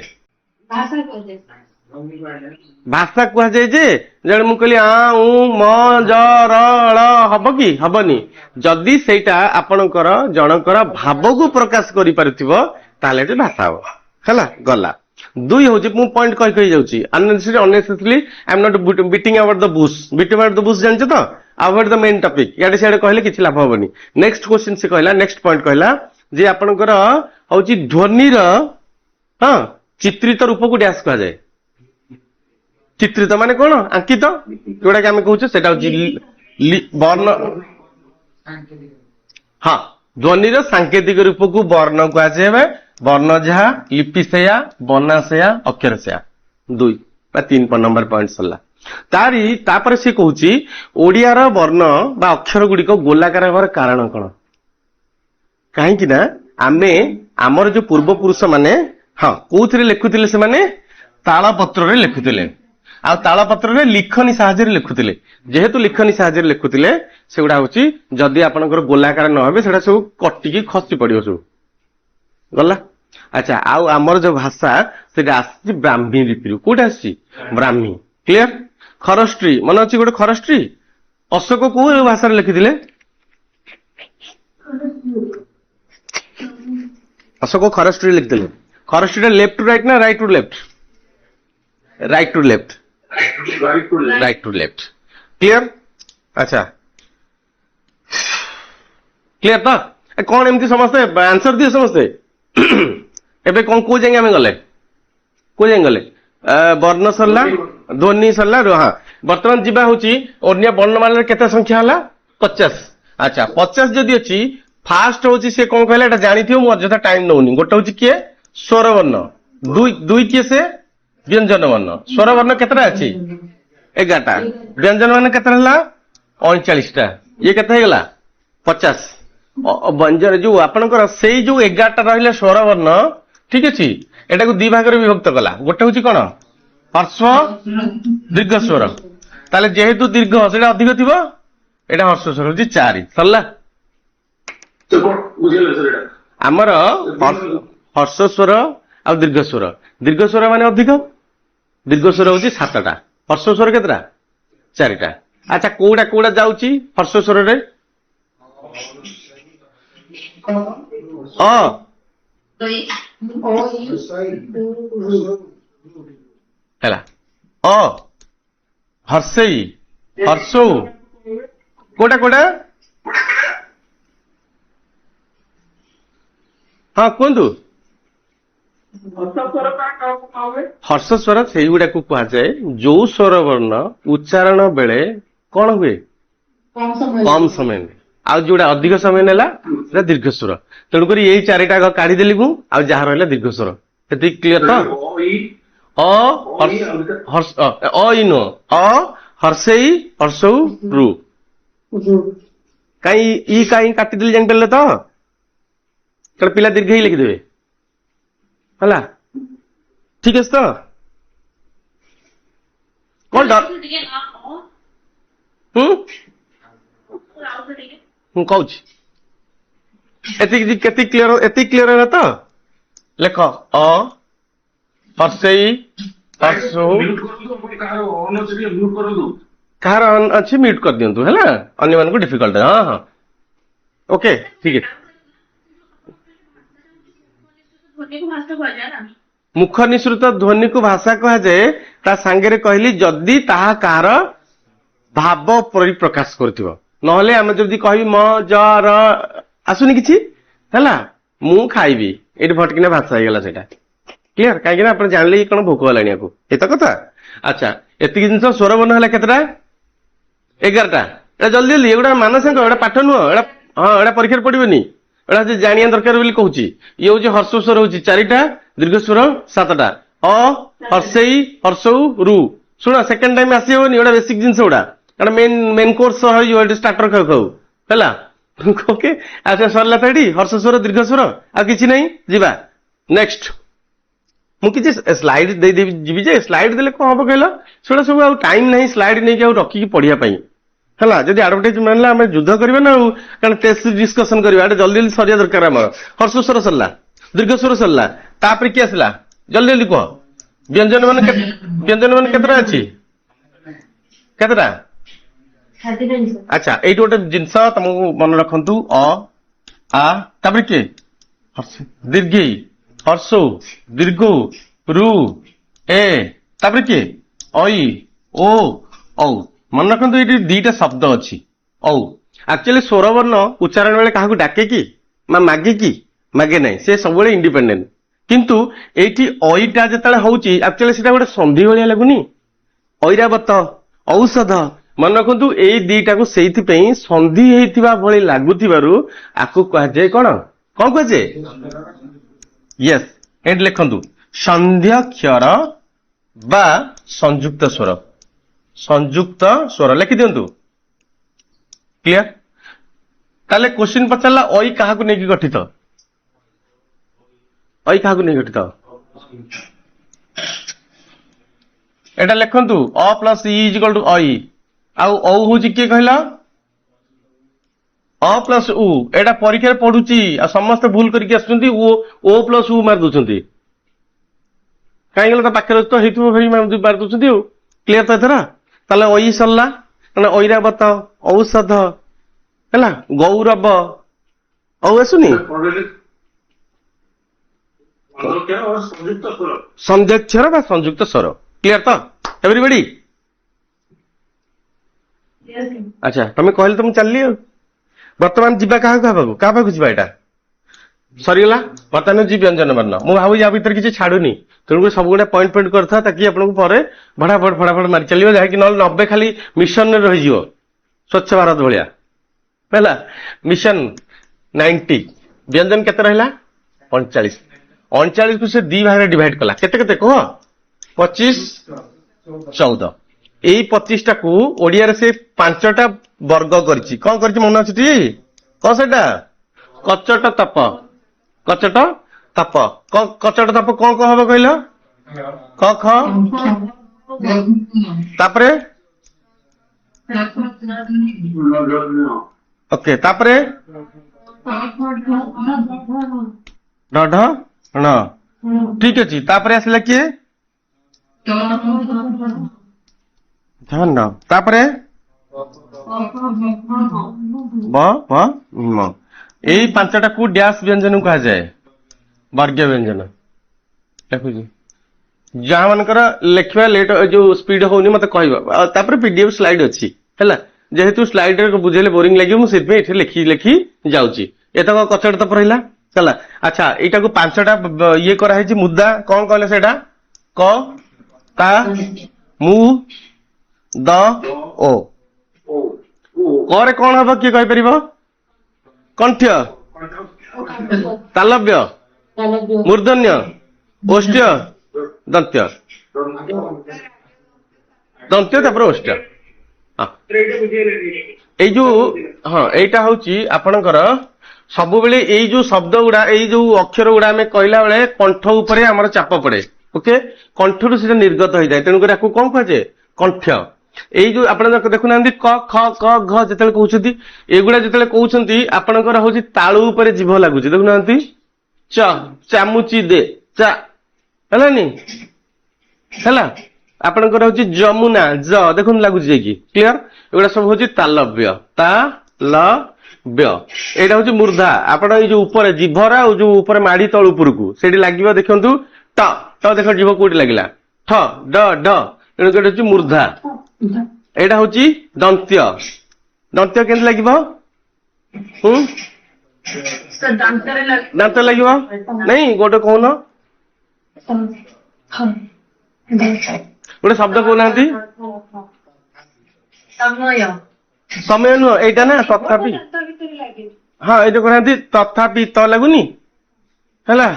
भाषा कह जाए जे जड़े मु कहली आ उ म ज र ळ हब कि हबनी जदि सेटा आपणकर जनकर भाव को प्रकाश करि पारुथिबो ताले एटा भाषा हो हला गला दुई हूँ मु पॉइंट कही कही जाऊँगी unnecessary I am not beating about the Bush beating about the Bush जानते तो अवॉइड द मेन टॉपिक याडे सियाडे कहले किछि लाभ होबनी नेक्स्ट क्वेश्चन से कहला नेक्स्ट पॉइंट कहला जे आपणकर हूँ ध्वनि हाँ चित्रित रूप को डैश कह जाए चित्रित माने कौन अंकित जोड़ा कि आम कहूँ से वर्ण हाँ ध्वनि सांकेतिक रूप को वर्ण कहुए वर्ण जहा लिपि सेया बना सेया अक्षर सेया 2 बा 3 नंबर पॉइंट सरला तारी तापर से कहूची ओडियार वर्ण बा अक्षर गुड़िक गोलाकार हबार कारण कौन कहीं ना आमे आमर जो पूर्वपुरुष माने हाँ कौन लिखुले से माने तालपत्र लिखुले आ तालपत्र लिखनी साहाଯ୍य लिखुले जेहेतु लिखनी साहाଯ୍य लिखुले से गुड़ा हूँ जदि आपंकर गोलाकार न हे से सब कटिकी खसी पड़ो सब गला अच्छा आउ आमर जो भाषा से आसी ब्राह्मी लिपि कौट आसी ब्राह्मी क्लियर खरस्ट्री मन अच्छी गोटे खरस्ट्री अशोक कौ भाषा लिखिले अशोक खरस्ट्री लिखिले खरस्ट्री लेफ्ट टू राइट ना right to left right to left right to left clear अच्छा क्लियर तो कौन एमती समस्ते आंसर दिए समस्ते एबे कौन को जाएंगे आम गले को जाएंगे गले वर्ण सरला ध्वनि सरला हाँ बर्तमान जीवा होची अन्य वर्णमाला केते संख्या हला 50 अच्छा 50 जदि अछि फास्ट होची से कोन कहला एटा जानिथियो मु अଯଥା टाइम नउनी गोटे होची किए स्वर वर्ण दुई दुई किए से व्यंजन वर्ण स्वर वर्ण केतरा अछि 11टा व्यंजन वर्ण केतरा हला 39टा ये केते हेगला 50 व्यंजन जो आपनकर सेई जो 11टा रहिला स्वर वर्ण ठीक अछि एटा को दी भाग रे विभक्त कला गोटे होची कोन हर्ष दीर्घ स्वर ताले जेहेतु दीर्घ सेटा अधिक थिबो एटा हर्ष स्वर होची 4 सरला तो बुझेला सर एटा आमर हर्ष स्वर आ दीर्घ स्वर माने अधिक दीर्घ स्वर होची 7टा हर्ष स्वर केतरा 4टा अच्छा कोडा कोडा जाउची हर्ष स्वर रे अ हैला अ हर्षई हर्षौ कोडा कोडा हाँ कुहतु हर्ष स्वर से कहुए जो स्वर वर्ण उच्चारण बेले कौन हुए कम समय आउ जोड़ा अधिक समय नेला सेटा दीर्घ स्वर तेणुक यही 4टा काढ़ीदेली मु आ जहाँ रहा दीर्घ स्वर ये क्लीयर तो हर्ष इ नुह हर्षई हर्षौ रु कहीं कहीं काटिदेली जान तो कल पिला दीर्घ ही लिखिदेवे हला ठीक है तो कौन डर कहूँ एति क्लियर है तो लेख अ हर्षई हर्षौ कहार अच्छी म्यूट कर दिंतु है अन्य मान को डिफिकल्ट हाँ हाँ ओके ठीक है मुख निसृत ध्वनि को भाषा कह जाए ता सांगे कहली जदि ताहा कहार भाव परिप्रकाश करथिबो नहले आमे जदि कहबी म ज र आसुनी किछि हला मु खाइबी एठी भटकिना भाषा हे गेला सेटा क्लियर काहे ना आपण जानले कोन भोक हलानी आको एत कथा अच्छा एति जिंस स्वर बन हला केतरा 11टा एटा जल्दी जल्दी एगुडा मानस संग एटा पाठ नुह एटा हां एटा परीक्षा पड़िबनी एटा जे जानिया दरकार बोली कहूची ये होची हर्ष स्वर होची 4टा दीर्घ स्वर 7टा अ हर्षई हर्षौ रु सुना सेकंड टाइम आसी होनी एटा बेसिक जिंस उडा एटा मेन कोर्स हो एटा स्टार्टर खाऊ खाऊ हैला ओके अच्छा सरला तडी हर्ष स्वर दीर्घ स्वर आ किछि नहीं जीवा नेक्स्ट मु किछि स्लाइड दे देबी जीबी जे स्लाइड देले को हबो कहलो सेडा सब आ टाइम नहीं स्लाइड नै के आ रखी की पढिया पई हला जदि एडवर्टाइजमेंट ला हम युद्ध करबे ना कारण टेस्ट डिस्कशन करबा एटा जल्दी जल्दी सरिया दरकार हमर हर्ष स्वर सरला दीर्घ स्वर सरला तापर की आसला जल्दी जल्दी कह व्यंजन मान केतरा अछि केतरा अच्छा एइट गोटे जिनस तुमको मन रखंतु अ आ तापर के दीर्घ हर्षौ दीर्घ रु ए तापर के ओई ओ औ मन रखंतु एटी दीटा शब्द अछि औ एक्चुअली स्वर वर्ण उच्चारण बेले काहाकू डाके की मागे की मागे नहीं से सब इंडिपेंडेंट किंतु एटी ओईटा जेतले होउची एक्चुअली सेटा गोटे संधि भलिया लागुनी ऐरावत औषध मन रखंतु एई दीटा को सेइथि पई संधि हेइथिबा भली लागुथिबारु आकु कह जाय कोन कोन कह जाय यस एंड लिखंतु संध्याक्षर बा संयुक्त स्वर लिखि दियंतु क्लियर ताले क्वेश्चन पचारला ओई काहाकू नेकी गठित ओई काहाकू नेकी गठित एटा लिखंतु अ प्लस इ इज इक्वल टू ओई आउ औ होची के कहला अ प्लस उ एटा परीक्षा पढुची आ समस्त भूल करके आसुंती ओ प्लस उ मार दोचंती काहे गेला त पाखरे तो हेतु भरी मार दोचंती क्लियर तो एथरा ताले ओई सरला माने ऐरावत औषध हैला गौरव औ आसुनी संध्याक्षर बा संयुक्त स्वर क्लियर तो एवरीबॉडी अच्छा तुम कहले तुम चलली वर्तमान जीवा क्या क्या जीवा एटा ସରିଗଲା ବର୍ତ୍ତମାନ ଜି ବ୍ୟଞ୍ଜନ ବର୍ଣ୍ଣ ମୁଁ ଭାବୁଛି ୟା ଭିତରେ କିଛି ଛାଡୁନି ତେଣୁକରି ସବୁ ଗୁଡା ପଏଣ୍ଟ ପଏଣ୍ଟ କରିଥା ତାକି ଆପଣଙ୍କୁ ପରେ ଫଟାଫଟ ମାରି ଚାଲିବ ଯାହାକି ନହେଲେ 90 ଖାଲି ମିଶନରେ ରହିଯିବ ସ୍ୱଚ୍ଛ ଭାରତ ଭଳିଆ ହେଲା ମିଶନ 90 ବ୍ୟଞ୍ଜନ କେତେ ରହିଲା 39 କୁ ସେ ଦି ଭାଗରେ ଡିଭାଇଡ କଲା କେତେ କେତେ କହ 25 14 ଏଇ 25 ଟାକୁ ଓଡିଆରେ ସେ 5ଟା ବର୍ଗ କରିଛି କଣ କରିଛି ମନେ ଅଛି ଟି କଣ ସେଟା କଚଟ ତପ କଚଟ ତପ କଚଟ ତପ କଣ କଣ ହବ କହିଲ କ ଖ ତାପରେ ଓକେ ତାପରେ ଢ ଣ ଠିକ ଅଛି ତାପରେ ଆସିଲା କିଏ ଧାନ ତାପରେ ବ ମ ଏଇ 5ଟାକୁ ଡ୍ୟାସ ବ୍ୟଞ୍ଜନ କୁହାଯାଏ ବର୍ଗୀୟ ବ୍ୟଞ୍ଜନ ଲେଖୁଛି ଯାହା ମାନଙ୍କର ଲେଖିବା ଲେଟ୍ ଯୋଉ ସ୍ପିଡ ହଉନି ମତେ କହିବ ତାପରେ ପିଡିଏଫ ସ୍ଲାଇଡ ଅଛି ହେଲା ଯେହେତୁ ସ୍ଲାଇଡରେ ବୁଝେଇଲେ ବୋରିଂ ଲାଗିବ ମୁଁ ସେଥିପାଇଁ ଏଠି ଲେଖି ଯାଉଛି ଏତକ କଚଟ ତପ ରହିଲା ହେଲା ଆଚ୍ଛା ଏଇଟାକୁ 5ଟା ଇଏ କରାହେଇଛି ମୁଦ୍ରା କଣ କହିଲେ ସେଇଟା କ ତା ମୁ ଦ ଓ କରେ କଣ ହବ କିଏ କହିପାରିବ କଣ୍ଠ୍ୟ ତାଲବ୍ୟ ମୂର୍ଧନ୍ୟ ଓଷ୍ଠ୍ୟ ଦନ୍ତ୍ୟ ତାପରେ ଓଷ୍ଠ୍ୟ ଏଇ ଯୋଉ ହଁ ଏଇଟା ହଉଛି ଆପଣଙ୍କର ସବୁବେଳେ ଏଇ ଯୋଉ ଶବ୍ଦ ଗୁଡା ଏଇ ଯୋଉ ଅକ୍ଷର ଗୁଡା ଆମେ କହିଲା ବେଳେ କଣ୍ଠ ଉପରେ ଆମର ଚାପ ପଡେ ଓକେ କଣ୍ଠରୁ ସେଟା ନିର୍ଗତ ହେଇଥାଏ ତେଣୁକରି ଆକୁ କଣ କୁହାଯାଏ କଣ୍ଠ୍ୟ ଏଇ ଯୋଉ ଆପଣ ଦେଖୁନାହାନ୍ତି କ ଖ କ ଘ ଯେତେବେଳେ କହୁଛନ୍ତି ଏଗୁଡା ଯେତେବେଳେ କହୁଛନ୍ତି ଆପଣଙ୍କର ହଉଛି ତାଳୁ ଉପରେ ଜିଭ ଲାଗୁଛି ଦେଖୁନାହାନ୍ତି ଚ ଚାମୁଚି ଦେ ଚା ହେଲାନି ହେଲା ଆପଣଙ୍କର ହଉଛି ଯମୁନା ଜ ଦେଖୁନ ଲାଗୁଛି ଯାଇକି କ୍ଲିୟର ଏଗୁଡା ସବୁ ହଉଛି ତାଲବ୍ୟ ତାଲବ୍ୟ ଏଇଟା ହଉଛି ମୂର୍ଧା ଆପଣ ଏଇ ଯୋଉ ଉପରେ ଜିଭର ଆଉ ଯୋଉ ଉପରେ ମାଡି ତଳ ଉପରକୁ ସେଇଠି ଲାଗିବ ଦେଖନ୍ତୁ ଟ ଦେଖ ଜିଭ କୋଉଠି ଲାଗିଲା ଠ ଡ ଢ ତେଣୁ ଏଇଟା ହଉଛି ମୂର୍ଧା ଏଇଟା ହଉଛି ଦନ୍ତ୍ୟ କେମିତି ଲାଗିବ ଦାନ୍ତ ଲାଗିବ ନାଇଁ ଗୋଟେ କହୁନ ଗୋଟେ ଶବ୍ଦ କହୁନାହାନ୍ତି ସମୟ ନୁହଁ ଏଇଟା ନା ତଥାପି ହଁ ଏଇଟା କହୁନାହାନ୍ତି ତଥାପି ତ ଲାଗୁନି ହେଲା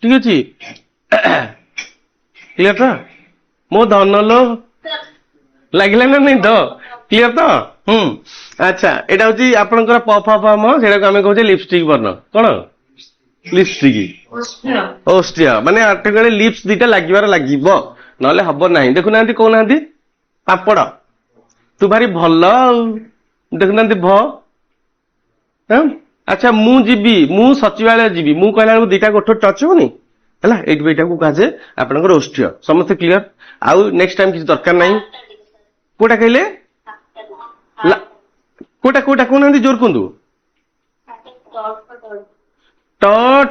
ଠିକ ଅଛି କ୍ଲିୟର ତ ମୋ ଧନ ଲୋ ଲାଗିଲା ନା ନାଇଁ ତ କ୍ଲିୟର ତ ଆଚ୍ଛା ଏଇଟା ହଉଛି ଆପଣଙ୍କର ପ ଫ ମ ସେଇଟାକୁ ଆମେ କହୁଛେ ଲିପଷ୍ଟିକ ବର୍ଣ୍ଣ କଣ ଲିପଷ୍ଟିକ ଓଷ୍ଟ୍ରିୟ ମାନେ ଆର୍ଟିକଲ ଲିପ୍ସ ଦିଟା ଲାଗିବ ନହେଲେ ହବ ନାହିଁ ଦେଖୁନାହାନ୍ତି କହୁନାହାନ୍ତି ପାମ୍ପଡ ତୁ ଭାରି ଭଲ ଆଉ ଦେଖୁନାହାନ୍ତି ଭ ଆଚ୍ଛା ମୁଁ ଯିବି ମୁଁ ସଚିବାଳୟ ଯିବି ମୁଁ କହିଲା ବେଳକୁ ଦିଟା ଗୋଠ ଟଚ୍ ହବନି ହେଲା ଏଇଟାକୁ କୁହାଯାଏ ଆପଣଙ୍କର ଓଷ୍ଟ୍ରିୟ ସମସ୍ତେ କ୍ଲିୟର ଆଉ ନେକ୍ସଟ ଟାଇମ କିଛି ଦରକାର ନାହିଁ କୋଉଟା କହିଲେ କୋଉଟା କହୁନାହାନ୍ତି ଜୋର କୁହନ୍ତୁ ଟ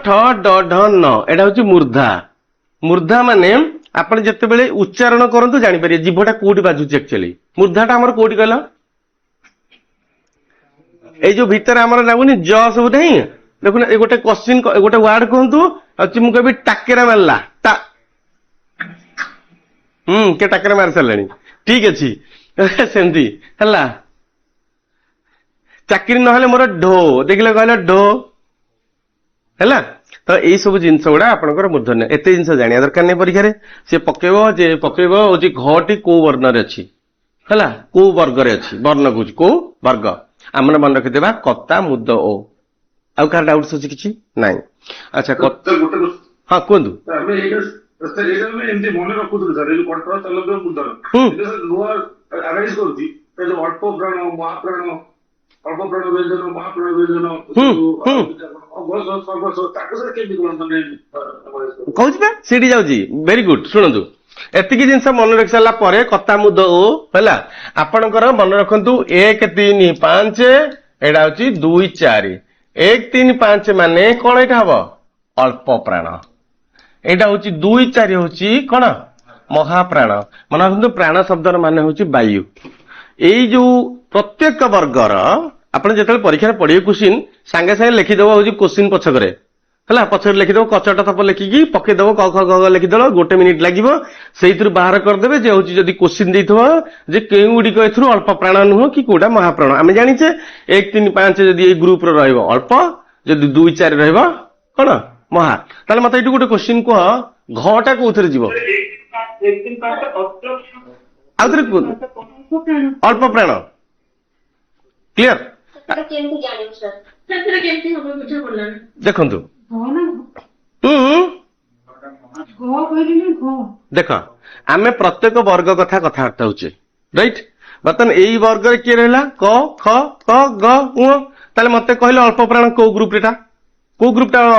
ଠ ଡ ଢ ନ ଏଇଟା ହଉଛି ମୂର୍ଧା ମାନେ ଆପଣ ଯେତେବେଳେ ଉଚ୍ଚାରଣ କରନ୍ତୁ ଜାଣିପାରିବେ ଜିଭଟା କୋଉଠି ବାଜୁଛି ଆକ୍ଚୁଆଲି ମୂର୍ଧାଟା ଆମର କୋଉଠି କହିଲ ଏଇ ଯୋଉ ଭିତରେ ଆମର ଲାଗୁନି ଜ ସବୁ ନାହିଁ ଦେଖୁନ ଏଇ ଗୋଟେ କ୍ୱେଶ୍ଚିନ୍ ଗୋଟେ ୱାର୍ଡ କୁହନ୍ତୁ ଅଛି ମୁଁ କହିବି ଟାକେରା ମାରିଲା କେ ଟାକେରା ମାରି ସାରିଲାଣି ଠିକ ଅଛି ସେମିତି ହେଲା ଚାକିରି ନହେଲେ ମୋର ଢୋ ଦେଖିଲେ କହିଲେ ଢୋ ହେଲା ତ ଏଇ ସବୁ ଜିନିଷ ଗୁଡା ଆପଣଙ୍କର ମୂର୍ଧନ୍ୟ ଏତେ ଜିନିଷ ଜାଣିବା ଦରକାର ନାହିଁ ପରୀକ୍ଷାରେ ସେ ପକେଇବ ହଉଛି ଘଟି କୋଉ ବର୍ଣ୍ଣରେ ଅଛି ହେଲା କୋଉ ବର୍ଗରେ ଅଛି ବର୍ଣ୍ଣ କହୁଛି କୋଉ ବର୍ଗ ଆମର ମନେ ରଖିଦେବା କତା ମୁଦ ଓ ଆଉ କାହାର ଡାଉଟ୍ସ ଅଛି କିଛି ନାଇଁ ଆଚ୍ଛା ହଁ କୁହନ୍ତୁ ଏମିତି ମନେ ରଖୁଥିଲୁ ସାର୍ ଏଇ କଣ୍ଠ ତାଲବ୍ୟ ମୁଦ୍ରଣ ନୂଆ ଆନାଲାଇଜ କରୁଛି ଅଳ୍ପ ପ୍ରାଣ ମହାପ୍ରାଣ ଅଳ୍ପ ପ୍ରାଣ ବ୍ୟଞ୍ଜନ ମହାପ୍ରାଣ ବ୍ୟଞ୍ଜନ କହୁଛି ବା ସେଇଠି ଯାଉଛି ଭେରି ଗୁଡ ଶୁଣନ୍ତୁ ଏତିକି ଜିନିଷ ମନେ ରଖି ସାରିଲା ପରେ କତା ମୁଦ ଓ ହେଲା ଆପଣଙ୍କର ମନେ ରଖନ୍ତୁ 1 3 5 ଏଇଟା ହଉଛି 2 4 1 3 5 ମାନେ କଣ ଏଇଟା ହବ ଅଳ୍ପ ପ୍ରାଣ ଏଇଟା ହଉଛି 2 4 ହଉଛି କଣ ମହାପ୍ରାଣ ମନେ ରଖନ୍ତୁ ପ୍ରାଣ ଶବ୍ଦର ମାନେ ହଉଛି ବାୟୁ ଏଇ ଯୋଉ ପ୍ରତ୍ୟେକ ବର୍ଗର ଆପଣ ଯେତେବେଳେ ପରୀକ୍ଷାରେ ପଢିବେ କ୍ୱେଶ୍ଚିନ୍ ସାଙ୍ଗେ ସାଙ୍ଗେ ଲେଖିଦେବ ହଉଛି କ୍ୱେଶ୍ଚିନ୍ ପଛକରେ ହେଲା ପଛରେ ଲେଖିଦବ କଚଟା ଥପ ଲେଖିକି ପକେଇଦବ କ ଖ ଗ ଘ ଲେଖିଦବ 1 ମିନିଟ୍ ଲାଗିବ ସେଇଥିରୁ ବାହାର କରିଦେବେ ଯେ ହଉଛି ଯଦି କୋଶ୍ଚିନ୍ ଦେଇଥିବ ଯେ କେଉଁ ଗୁଡିକ ଏଥିରୁ ଅଳ୍ପ ପ୍ରାଣ ନୁହଁ କି କୋଉଟା ମହାପ୍ରାଣ ଆମେ ଜାଣିଛେ 1 3 5 ଯଦି ଏଇ ଗ୍ରୁପରେ ରହିବ ଅଳ୍ପ ଯଦି 2 4 ରହିବ କଣ ମହା ତାହେଲେ ମତେ ଏଇଠୁ ଗୋଟେ କୋଶ୍ଚିନ୍ କୁହ ଘଟା କୋଉଥିରେ ଯିବ ଆଉଥରେ ଅଳ୍ପ ପ୍ରାଣ କ୍ଲିୟର ଦେଖନ୍ତୁ ଦେଖ ଆମେ ପ୍ରତ୍ୟେକ ବର୍ଗ କଥା କଥାବାର୍ତ୍ତା ହଉଛେ ରାଇଟ ବର୍ତ୍ତମାନ ଏଇ ବର୍ଗରେ କିଏ ରହିଲା କ ଖ କ ଗ ଉ ତାହେଲେ ମତେ କହିଲେ ଅଳ୍ପ ପ୍ରାଣ କୋଉ ଗ୍ରୁପଟା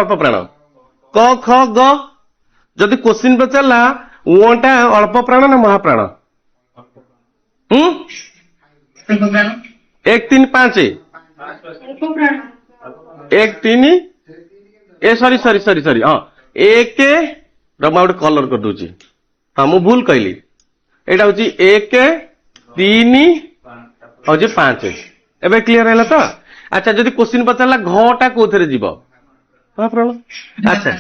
ଅଳ୍ପ ପ୍ରାଣ କ ଖ ଗ ଯଦି କୋଶ୍ଚିନ୍ ପଚାରିଲା ଉଟା ଅଳ୍ପ ପ୍ରାଣ ନା ମହାପ୍ରାଣ 1 3 5 1 3 ଏ ସରି ହଁ 1 ମୁଁ ଗୋଟେ କଲର କରିଦଉଛି ହଁ ମୁଁ ଭୁଲ କହିଲି ଏଇଟା ହଉଛି 1 3 ହଉଛି 5 ଏବେ କ୍ଲିୟର ହେଲା ତ ଆଚ୍ଛା ଯଦି କୋଶ୍ଚିନ୍ ପଚାରିଲା ଘଟା କୋଉଥିରେ ଯିବ ମହାପ୍ରାଣ ଆଚ୍ଛା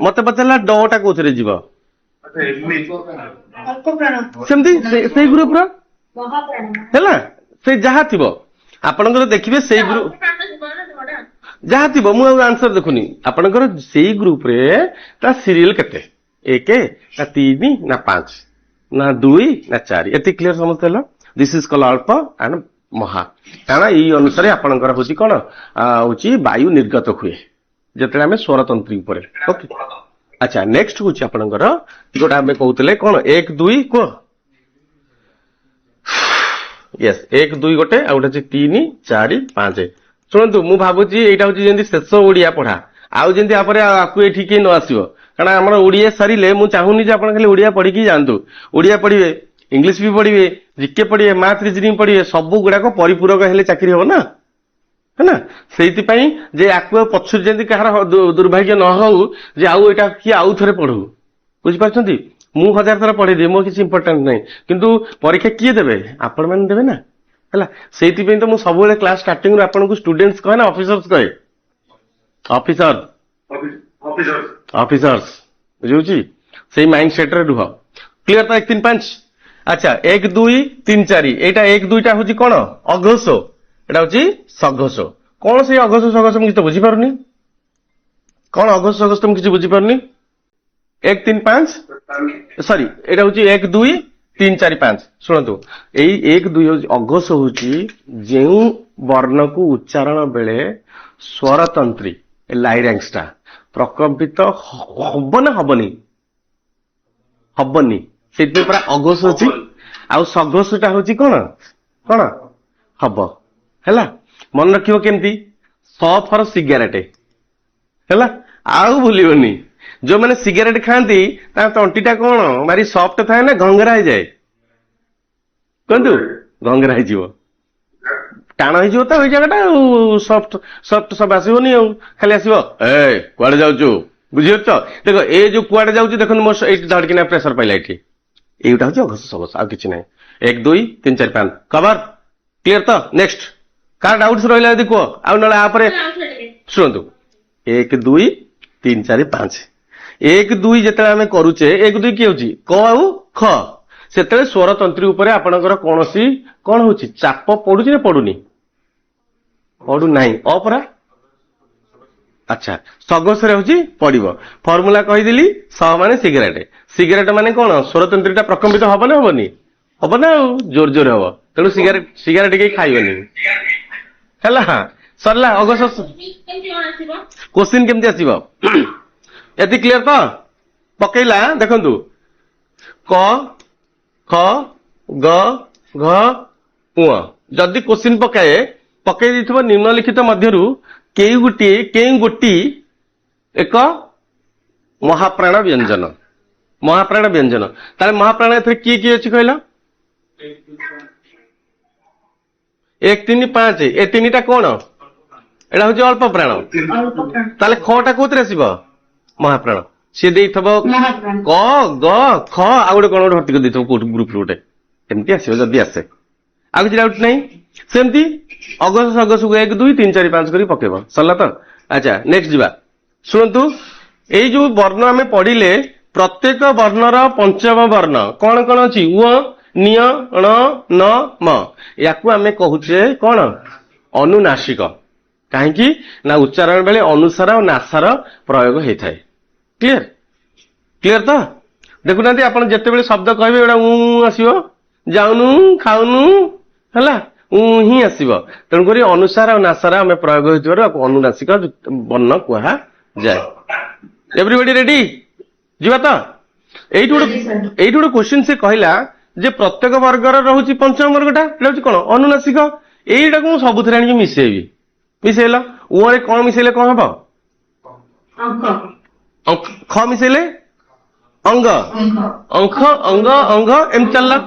ମତେ ପଚାରିଲା ଡଟା କୋଉଥିରେ ଯିବ ସେମିତି ସେଇ ଗ୍ରୁପର ହେଲା ସେ ଯାହା ଥିବ ଆପଣଙ୍କର ଦେଖିବେ ସେଇ ଗ୍ରୁପ ଯାହା ଥିବ ମୁଁ ଆଉ ଆନ୍ସର ଦେଖୁନି ଆପଣଙ୍କର ସେଇ ଗ୍ରୁପରେ ତା ସିରିଏଲ କେତେ 1 ନା 3 ନା 5 ନା 2 ନା 4 ଏତେ କ୍ଲିୟର ସମସ୍ତେ ହେଲା ଦିସ୍ ଇଜ କଲ୍ ଅଳ୍ପ ଆଣ୍ଡ ମହା କାରଣ ଏଇ ଅନୁସାରେ ଆପଣଙ୍କର ହଉଛି କଣ ହଉଛି ବାୟୁ ନିର୍ଗତ ହୁଏ ଯେତେବେଳେ ଆମେ ସ୍ୱରତନ୍ତ୍ରୀ ଉପରେ ଓକେ ଆଚ୍ଛା ନେକ୍ସଟ ହଉଛି ଆପଣଙ୍କର ଯୋଉଟା ଆମେ କହୁଥିଲେ କଣ 1 2 କୁହ ୟେସ୍ 1 2 ଗୋଟେ ଆଉ ଗୋଟେ ଅଛି 3 4 5 ଶୁଣନ୍ତୁ ମୁଁ ଭାବୁଛି ଏଇଟା ହଉଛି ଯେମିତି ଶେଷ ଓଡିଆ ପଢା ଆଉ ଯେମିତି ତାପରେ ଆକୁ ଏଠି କେହି ନ ଆସିବ କାରଣ ଆମର ଓଡିଆ ସରିଲେ ମୁଁ ଚାହୁଁନି ଯେ ଆପଣ ଖାଲି ଓଡିଆ ପଢିକି ଯାଆନ୍ତୁ ଓଡିଆ ପଢିବେ ଇଂଲିଶ ବି ପଢିବେ ଜିକେ ପଢିବେ ମ୍ୟାଥ ରିଜନିଂ ପଢିବେ ସବୁ ଗୁଡାକ ପରିପୂରକ ହେଲେ ଚାକିରି ହବ ନା ହେଲା ସେଇଥିପାଇଁ ଯେ ଆକୁ ପଛରୁ ଯେମିତି କାହାର ଦୁର୍ଭାଗ୍ୟ ନ ହଉ ଯେ ଆଉ ଏଇଟା କିଏ ଆଉ ଥରେ ପଢୁ ବୁଝିପାରୁଛନ୍ତି ମୁଁ 1000 ଥର ପଢେଇଦିଏ ମୋର କିଛି ଇମ୍ପୋର୍ଟାଣ୍ଟ ନାହିଁ କିନ୍ତୁ ପରୀକ୍ଷା କିଏ ଦେବେ ଆପଣମାନେ ଦେବେ ନା ହେଲା ସେଇଥିପାଇଁ ତ ମୁଁ ସବୁବେଳେ କ୍ଲାସ ଷ୍ଟାର୍ଟିଂରୁ ଆପଣଙ୍କୁ ଷ୍ଟୁଡେଣ୍ଟସ୍ କହେ ନା ଅଫିସର୍ସ କହେ ଅଫିସର୍ସ ବୁଝୁଛି ସେଇ ମାଇଣ୍ଡ ସେଟରେ ରୁହ କ୍ଲିୟର ତ 1 3 5 ଆଚ୍ଛା 1 2 3 4 ଏଇଟା 1 2ଟା ହଉଛି କଣ ଅଘୋଷ ଏଟା ହଉଛି ସଘୋଷ କଣ ସେଇ ଅଘୋଷ ସଘୋଷ ମୁଁ କିଛି ତ ବୁଝିପାରୁନି କଣ ଅଘୋଷ ସଘୋଷ ମୁଁ କିଛି ବୁଝିପାରୁନି 1 3 5 ସରି ଏଇଟା ହଉଛି 1 2 3 4 5 ଶୁଣନ୍ତୁ ଏଇ 1 2 ହଉଛି ଅଘୋଷ ହଉଛି ଯେଉଁ ବର୍ଣ୍ଣକୁ ଉଚ୍ଚାରଣ ବେଳେ ସ୍ୱରତନ୍ତ୍ରୀ ଲାଇରାଙ୍କ୍ସଟା ପ୍ରକମ୍ପିତ ହବ ନା ହବନି ସେଇଥିପାଇଁ ପୁରା ଅଘୋଷ ଅଛି ଆଉ ସଘୋଷଟା ହଉଛି କଣ ହବ ହେଲା ମନେ ରଖିବ କେମିତି ସ ଫର ସିଗାରେଟ ହେଲା ଆଉ ଭୁଲିବନି ଯୋଉମାନେ ସିଗାରେଟ ଖାଆନ୍ତି ତା ତଣ୍ଟିଟା କଣ ଭାରି ସଫ୍ଟ ଥାଏ ନା ଘଙ୍ଗରା ହେଇଯାଏ କୁହନ୍ତୁ ଘଙ୍ଗରା ହେଇଯିବ ଟାଣ ହେଇଯିବ ତ ଏଇ ଜାଗାଟା ଆଉ ସଫ୍ଟ ସବୁ ଆସିବନି ଆଉ ଖାଲି ଆସିବ କୁଆଡେ ଯାଉଛୁ ବୁଝିପାରୁଛ ଦେଖ ଏ ଯୋଉ କୁଆଡେ ଯାଉଛି ଦେଖନ୍ତୁ ମୋ ଏଇଠି ଧଡକିନା ପ୍ରେସର ପାଇଲା ଏଠି ଏଇଟା ହଉଛି ଅଘୋଷ ସଘୋଷ ଆଉ କିଛି ନାହିଁ 1 2 3 4 5 କଭର କ୍ଲିୟର ତ ନେକ୍ସଟ କାହାର ଡାଉଟ୍ସ ରହିଲା ଯଦି କୁହ ଆଉ ନହେଲେ ଆପରେ ଶୁଣନ୍ତୁ 1 2 3 4 5 1 2 ଯେତେବେଳେ ଆମେ କରୁଛେ 1 2 କିଏ ହଉଛି କ ଆଉ ଖ ସେତେବେଳେ ସ୍ୱରତନ୍ତ୍ରୀ ଉପରେ ଆପଣଙ୍କର କୌଣସି କଣ ହଉଛି ଚାପ ପଡୁଛି ନା ପଡୁନି ପଡୁନାହିଁ ଅପରା ଆଚ୍ଛା ସଘୋଷରେ ହଉଛି ପଡିବ ଫର୍ମୁଲା କହିଦେଲି ସ ମାନେ ସିଗାରେଟ ମାନେ କଣ ସ୍ୱରତନ୍ତ୍ରୀଟା ପ୍ରକମ୍ପିତ ହବ ନା ହବନି ହବ ନା ଆଉ ଜୋର ହବ ତେଣୁ ସିଗାରେଟ କେହି ଖାଇବନି ହେଲା ସରିଲା ଅଘୋଷ କୋଶ୍ଚିନ୍ କେମିତି ଆସିବ ଏତି କ୍ଲିୟର ତ ପକେଇଲା ଦେଖନ୍ତୁ କ ଖ ଗ ଘ ଙ ଯଦି କୋଶ୍ଚିନ୍ ପକେଇ ଦେଇଥିବ ନିମ୍ନଲିଖିତ ମଧ୍ୟରୁ କେଉଁ ଗୋଟି ଏକ ମହାପ୍ରାଣ ବ୍ୟଞ୍ଜନ ତାହେଲେ ମହାପ୍ରାଣ ଏଥିରେ କିଏ ଅଛି କହିଲ 1 3 5 ଏ ତିନିଟା କଣ ଏଟା ହଉଛି ଅଳ୍ପ ପ୍ରାଣ ତାହେଲେ ଖଟା କୋଉଥିରେ ଆସିବ ମହାପ୍ରାଣ ସିଏ ଦେଇଥିବ କ ଗ ଖ ଆଉ ଗୋଟେ କଣ ଗୋଟେ ଭର୍ତ୍ତି କରିଦେଇଥିବ କୋଉଠି ଗ୍ରୁପ ଗୋଟେ ଏମିତି ଆସିବ ଯଦି ଆସେ ଆଉ କିଛି ଡାଉଟ୍ ନାହିଁ ସେମିତି ଅଗଷ୍ଟ ଅଗଷ୍ଟକୁ 1 2 3 4 5 କରି ପକେଇବ ସରିଲା ତ। ଆଚ୍ଛା ନେକ୍ସଟ ଯିବା ଶୁଣନ୍ତୁ ଏଇ ଯୋଉ ବର୍ଣ୍ଣ ଆମେ ପଢିଲେ ପ୍ରତ୍ୟେକ ବର୍ଣ୍ଣର ପଞ୍ଚମ ବର୍ଣ୍ଣ କଣ କଣ ଅଛି ଉ ନିୟ ଣ ନ ମ ୟାକୁ ଆମେ କହୁଛେ କଣ ଅନୁନାସିକ କାହିଁକି ନା ଉଚ୍ଚାରଣ ବେଳେ ଅନୁସାର ଆଉ ନାସାର ପ୍ରୟୋଗ ହେଇଥାଏ କ୍ଲିୟର କ୍ଲିୟର ତ ଦେଖୁନାହାନ୍ତି ଆପଣ ଯେତେବେଳେ ଶବ୍ଦ କହିବେ ଏଇଟା ଆସିବ ଯାଉନୁ ଖାଉନୁ ହେଲା ହିଁ ଆସିବ ତେଣୁକରି ଅନୁସାର ଆଉ ନାସାର ଆମେ ପ୍ରୟୋଗ ହେଇଥିବାରୁ ଅନୁନାସିକ ବର୍ଣ୍ଣ କୁହାଯାଏ ଏଭରିବଡି ରେଡି ଯିବା ତ ଏଇଠି ଗୋଟେ କ୍ୱେଶ୍ଚିନ୍ ସେ କହିଲା ଯେ ପ୍ରତ୍ୟେକ ବର୍ଗର ରହୁଛି ପଞ୍ଚମ ବର୍ଗଟା ଏଇଟା ହଉଛି କଣ ଅନୁନାସିକ ଏଇଟାକୁ ମୁଁ ସବୁଥିରେ ଆଣିକି ମିଶେଇବି ମିଶେଇଲ ଉରେ କଣ ମିଶେଇଲେ କଣ ହବ ଖ ମିଶେଇଲେ ଅଙ୍ଗ ଅଙ୍ଖ ଅଙ୍ଗ ଅଙ୍ଗ ଏମିତି ଚାଲିଲା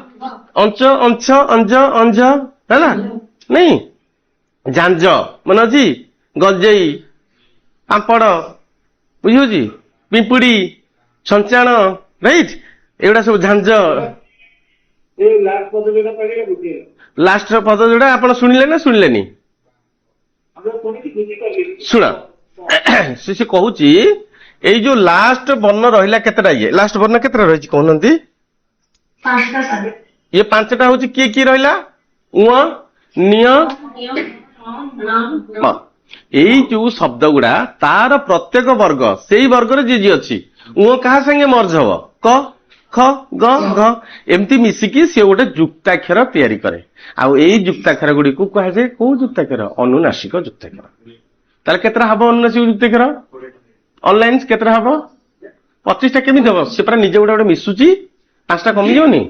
ଅଞ୍ଚ ଅଂଶ ଅଞ୍ଜ ଅଞ୍ଜ ହେଲା ନାଇଁ ଝାଞ୍ଜ ମନେ ଅଛି ଗଜେଇ ପାମ୍ପଡ ବୁଝିହଉଛି ପିମ୍ପୁଡି ଛଞ୍ଚାଣ ରାଇଟ ଏଗୁଡା ସବୁ ଝାଞ୍ଜ ଲାଷ୍ଟର ପଦ ଯୋଉଟା ଆପଣ ଶୁଣିଲେ ନା ଶୁଣିଲେନି ଶୁଣ ସେ କହୁଛି ଏଇ ଯୋଉ ଲାଷ୍ଟ ବର୍ଣ୍ଣ ରହିଲା କେତେଟା ଲାଷ୍ଟ ବର୍ଣ୍ଣ କେତେଟା ରହିଛି କହୁନାହାନ୍ତି ଇଏ 5ଟା ହଉଛି କିଏ କିଏ ରହିଲା ଉଅ ନିୟ ଏଇ ଯୋଉ ଶବ୍ଦ ଗୁଡା ତାର ପ୍ରତ୍ୟେକ ବର୍ଗ ସେଇ ବର୍ଗରେ ଯିଏ ଯିଏ ଅଛି ଉଅ କାହା ସାଙ୍ଗେ ମର୍ଜ ହବ କ ଖ ଗ ଘ ଏମିତି ମିଶିକି ସିଏ ଗୋଟେ ଯୁକ୍ତାକ୍ଷର ତିଆରି କରେ ଆଉ ଏଇ ଯୁକ୍ତାକ୍ଷର ଗୁଡିକୁ କୁହାଯାଏ କୋଉ ଯୁକ୍ତାକ୍ଷର ଅନୁନାସିକ ଯୁକ୍ତାକ୍ଷର ତାହେଲେ କେତେଟା ହବ ଅନୁନାସିକ ଯୁକ୍ତାକ୍ଷର ଅନଲାଇନ କେତେଟା ହବ 25ଟା କେମିତି ହବ ସେ ପୁରା ନିଜେ ଗୋଟେ ମିଶୁଛି 5ଟା କମିଯିବନି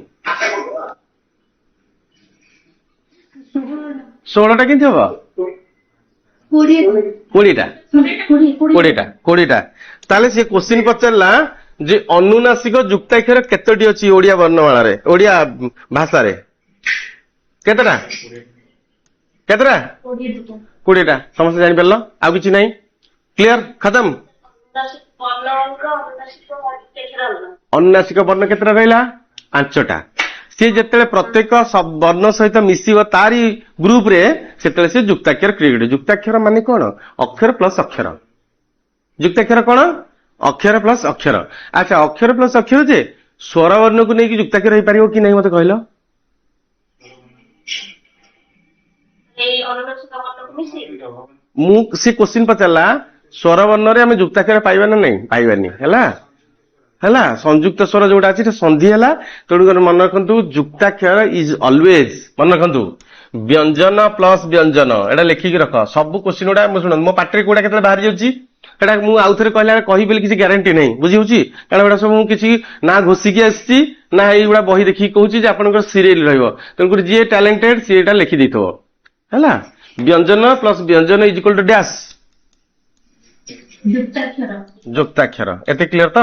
16ଟା କେମିତି ହବ 20ଟା ତାହେଲେ ସେ କ୍ୱେଶ୍ଚିନ୍ ପଚାରିଲା ଯେ ଅନୁନାସିକ ଯୁକ୍ତାକ୍ଷର କେତୋଟି ଅଛି ଓଡିଆ ବର୍ଣ୍ଣମାଳାରେ ଓଡିଆ ଭାଷାରେ କେତେଟା 20ଟା ସମସ୍ତେ ଜାଣିପାରିଲ ଆଉ କିଛି ନାହିଁ କ୍ଲିୟର ଖତମ ଅନୁନାସିକ ବର୍ଣ୍ଣ କେତେଟା ରହିଲା 5ଟା ସିଏ ଯେତେବେଳେ ପ୍ରତ୍ୟେକ ବର୍ଣ୍ଣ ସହିତ ମିଶିବ ତାରି ଗ୍ରୁପ ରେ ସେତେବେଳେ ସେ ଯୁକ୍ତାକ୍ଷର କ୍ରିଏଟ ଯୁକ୍ତାକ୍ଷର ମାନେ କଣ ଅକ୍ଷର ପ୍ଲସ୍ ଅକ୍ଷର ଯୁକ୍ତାକ୍ଷର କଣ ଅକ୍ଷର ପ୍ଲସ୍ ଅକ୍ଷର ଆଚ୍ଛା ଅକ୍ଷର ପ୍ଲସ୍ ଅକ୍ଷର ଯେ ସ୍ୱର ବର୍ଣ୍ଣକୁ ନେଇକି ଯୁକ୍ତାକ୍ଷର ହେଇପାରିବ କି ନାହିଁ ମତେ କହିଲ ମୁଁ ସେ କ୍ୱେଶ୍ଚିନ୍ ପଚାରିଲା ସ୍ୱର ବର୍ଣ୍ଣରେ ଆମେ ଯୁକ୍ତାକ୍ଷର ପାଇବା ନା ନାହିଁ ପାଇବାନି ହେଲା ହେଲା ସଂଯୁକ୍ତ ସ୍ୱର ଯୋଉଟା ଅଛି ସେଟା ସନ୍ଧି ହେଲା ତେଣୁକରି ମନେ ରଖନ୍ତୁ ଯୁକ୍ତାକ୍ଷର ଇଜ ଅଲୱେଜ ମନେ ରଖନ୍ତୁ ବ୍ୟଞ୍ଜନ ପ୍ଲସ୍ ବ୍ୟଞ୍ଜନ ଏଟା ଲେଖିକି ରଖ ସବୁ କ୍ୱେଶ୍ଚିନ୍ ଗୁଡା ମୁଁ ଶୁଣନ୍ତୁ ମୋ ପାଟିରେ କୋଉଟା କେତେବେଳେ ବାହାରି ଯାଉଛି ସେଟା ମୁଁ ଆଉ ଥରେ କହିଲା କହିବି ବୋଲି କିଛି ଗ୍ୟାରେଣ୍ଟି ନାହିଁ ବୁଝିହଉଛି କାରଣ ଏଗୁଡା ସବୁ ମୁଁ କିଛି ନା ଘୋଷିକି ଆସିଛି ନା ଏଇଗୁଡା ବହି ଦେଖିକି କହୁଛି ଯେ ଆପଣଙ୍କର ସିରିଏଲ ରହିବ ତେଣୁକରି ଯିଏ ଟ୍ୟାଲେଣ୍ଟେଡ ସିଏ ଏଟା ଲେଖି ଦେଇଥିବ ହେଲା ବ୍ୟଞ୍ଜନ ପ୍ଲସ୍ ବ୍ୟଞ୍ଜନ ଇଜ ଇକ୍ୱାଲ ଟୁ ଡ୍ୟାଶ ଯୁକ୍ତାକ୍ଷର ଏତେ କ୍ଲିୟର ତ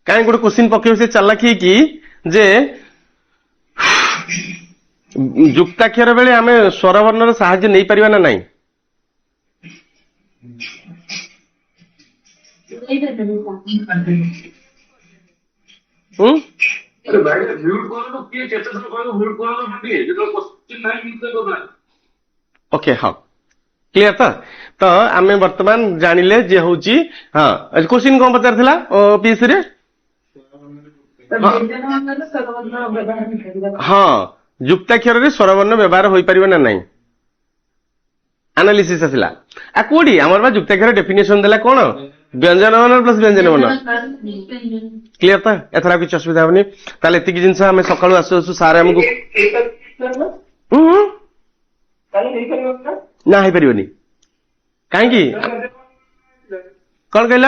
କାହିଁ ଗୋଟେ କ୍ୱେଶ୍ଚିନ୍ ପକେଇବ ସେ ଚାଲାକି କି ଯେ ଯୁକ୍ତାକ୍ଷର ବେଳେ ଆମେ ସ୍ୱର ବର୍ଣ୍ଣର ସାହାଯ୍ୟ ନେଇପାରିବା ନା ନାହିଁ ଓକେ ହଁ କ୍ଲିୟର ତ ଆମେ ବର୍ତ୍ତମାନ ଜାଣିଲେ ଯେ ହଉଛି ହଁ କ୍ୱେଶ୍ଚିନ୍ କଣ ପଚାରିଥିଲା ପିଏସସି ରେ ହଁ ଯୁକ୍ତାକ୍ଷରରେ ସ୍ୱରବର୍ଣ୍ଣ ବ୍ୟବହାର ହୋଇପାରିବ ନା ନାହିଁ ଆନାଲିସିସ୍ ଆସିଲା କୋଉଠି ଆମର ବା ଯୁକ୍ତାକ୍ଷର ଡେଫିନେସନ ଦେଲା କଣ ବ୍ୟଞ୍ଜନ ବର୍ଣ୍ଣ ପ୍ଲସ୍ ବ୍ୟଞ୍ଜନ ବର୍ଣ୍ଣ କ୍ଲିୟର ତ ଏଥର କିଛି ଅସୁବିଧା ହବନି ତାହେଲେ ଏତିକି ଜିନିଷ ଆମେ ସକାଳୁ ଆସୁ ଆସୁ ସାର୍ ଆମକୁ ନା ହେଇପାରିବନି କାହିଁକି କଣ କହିଲ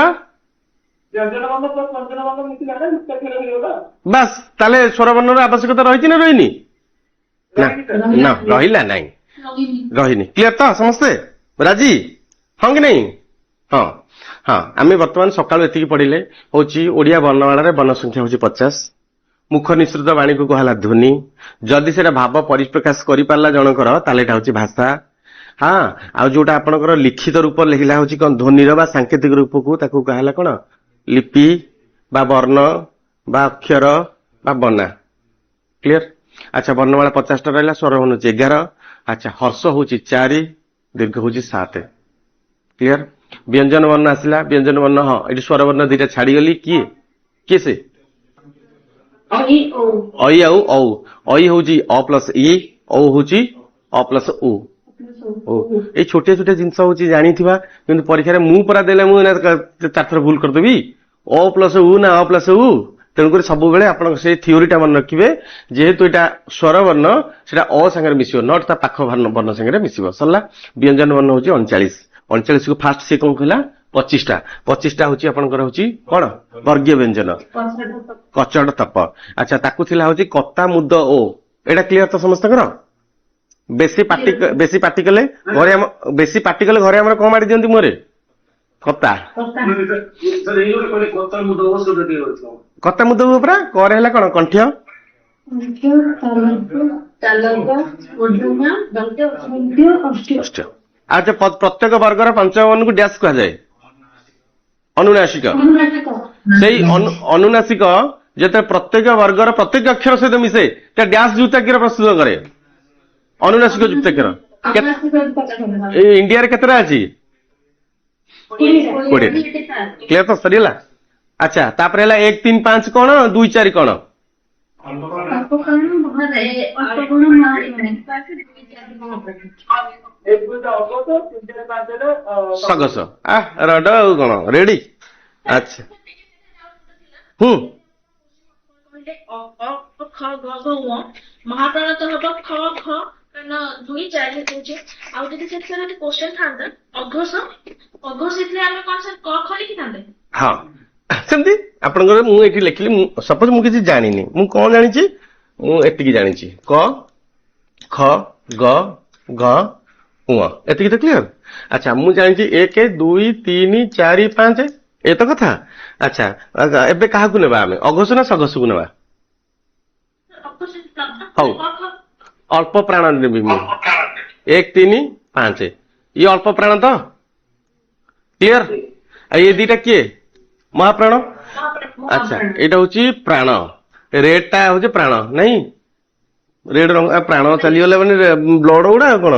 ବାସ୍ ତାହେଲେ ସ୍ୱରବର୍ଣ୍ଣର ଆବଶ୍ୟକତା ରହିଛି ନା ରହିନି ନା ରହିଲା ନାହିଁ ରହିନି କ୍ଲିୟର ତ ସମସ୍ତେ ରାଜି ହଁ କି ନାହିଁ ହଁ ହଁ ଆମେ ବର୍ତ୍ତମାନ ସକାଳୁ ଏତିକି ପଢିଲେ ହଉଛି ଓଡିଆ ବର୍ଣ୍ଣମାଳାରେ ବର୍ଣ୍ଣ ସଂଖ୍ୟା ହଉଛି 50 ମୁଖ ନିଃସୃତ ବାଣୀକୁ କୁହାହେଲା ଧ୍ୱନି ଯଦି ସେଟା ଭାବ ପରିପ୍ରକାଶ କରିପାରିଲା ଜଣଙ୍କର ତାହେଲେ ଏଟା ହଉଛି ଭାଷା ହଁ ଆଉ ଯୋଉଟା ଆପଣଙ୍କର ଲିଖିତ ରୂପ ଲେଖିଲା ହଉଛି କଣ ଧ୍ୱନିର ବା ସାଙ୍କେତିକ ରୂପକୁ ତାକୁ କୁହାହେଲା କଣ ଲିପି ବା ବର୍ଣ୍ଣ ବା ଅକ୍ଷର ବା ବନା କ୍ଲିୟର ଆଚ୍ଛା ବର୍ଣ୍ଣମାଳା 50ଟା ରହିଲା ସ୍ୱରବର୍ଣ୍ଣ ହଉଛି 11 अच्छा हर्ष होची 4 दीर्घ होची 7 क्लियर व्यंजन वर्ण आसला व्यंजन वर्ण हाँ ये स्वर वर्ण दुटा छाड़ी गली किए से अई ओ अई आउ औ अई होची अ प्लस इ औ होची अ प्लस उ ओ ए छोटे छोटे जिनस होची जानिथिबा किंतु परीक्षा रे मु परा देले मु ना चार थर भूल कर देबी अ प्लस उ ना अ प्लस उ तेणुकर सब बेले आपण से थ्योरीटा मन रखिबे जेहेतु एटा स्वर वर्ण सेटा अ संगे मिसिबो नॉट ता पाख वर्ण संगे मिसिबो सरला व्यंजन वर्ण होची 39 39 को फास्ट से कोन कहला 25टा होची आपनकर होची कोन वर्गीय व्यंजन कचड़ तप अच्छा ताकू थिला होची कत्ता मुद्द ओ एटा क्लियर तो समस्त करो बेसी पार्टी कले घरे बेसी पार्टी कले घरे हमर कोन मारी दियंती मोरे कत्ता सर ये कोले कोता मुद्दा हो सो दे होतो कत्ता मुद्द उपरा करे हला कोन कंठ्य अष्ट अच्छा प्रत्येक वर्गर पंचवन को डैश कहा जाए अनुनासिक से अनुनासिक जेते प्रत्येक वर्गर प्रत्येक अक्षर सहित मिसे ते डैश युक्ताक्षर प्रस्तुत करे अनुनासिक युक्ताक्षर इंडिया रे केतरा अछि 20 क्लियर तो सरीला अच्छा तापर हला 1 3 5 कोन 2 4 कोन सगस आ रड कोन रेडी अच्छा महाप्राण तो हम ख ख कारण 2 4 लिखुचे आ जदि सेक्शन रे क्वेश्चन थांदा अघोष अघोष इतले हम कोन सर क ख लिखि थांदे हाँ सेमती आपनकर मु एठी लिखली सपोज मु किछि जानिनी मु कोन जानिछि मु एतिकी जानिछि क ख ग घ उ एतिकी तो क्लियर अच्छा मु जानिछि 1 2 3 4 5 ए तो कथा अच्छा एबे काहा को नेबा हमें अघोष ना सघोष को नेबा अघोष हौ अल्प प्राण नेबी मु 1 3 5 ये अल्प प्राण तो क्लियर ये दीटा किए महाप्राण अच्छा एटा होची प्राण रेड टा होची प्राण नहीं रेड रंग प्राण चली गले माने ब्लड उडा कोन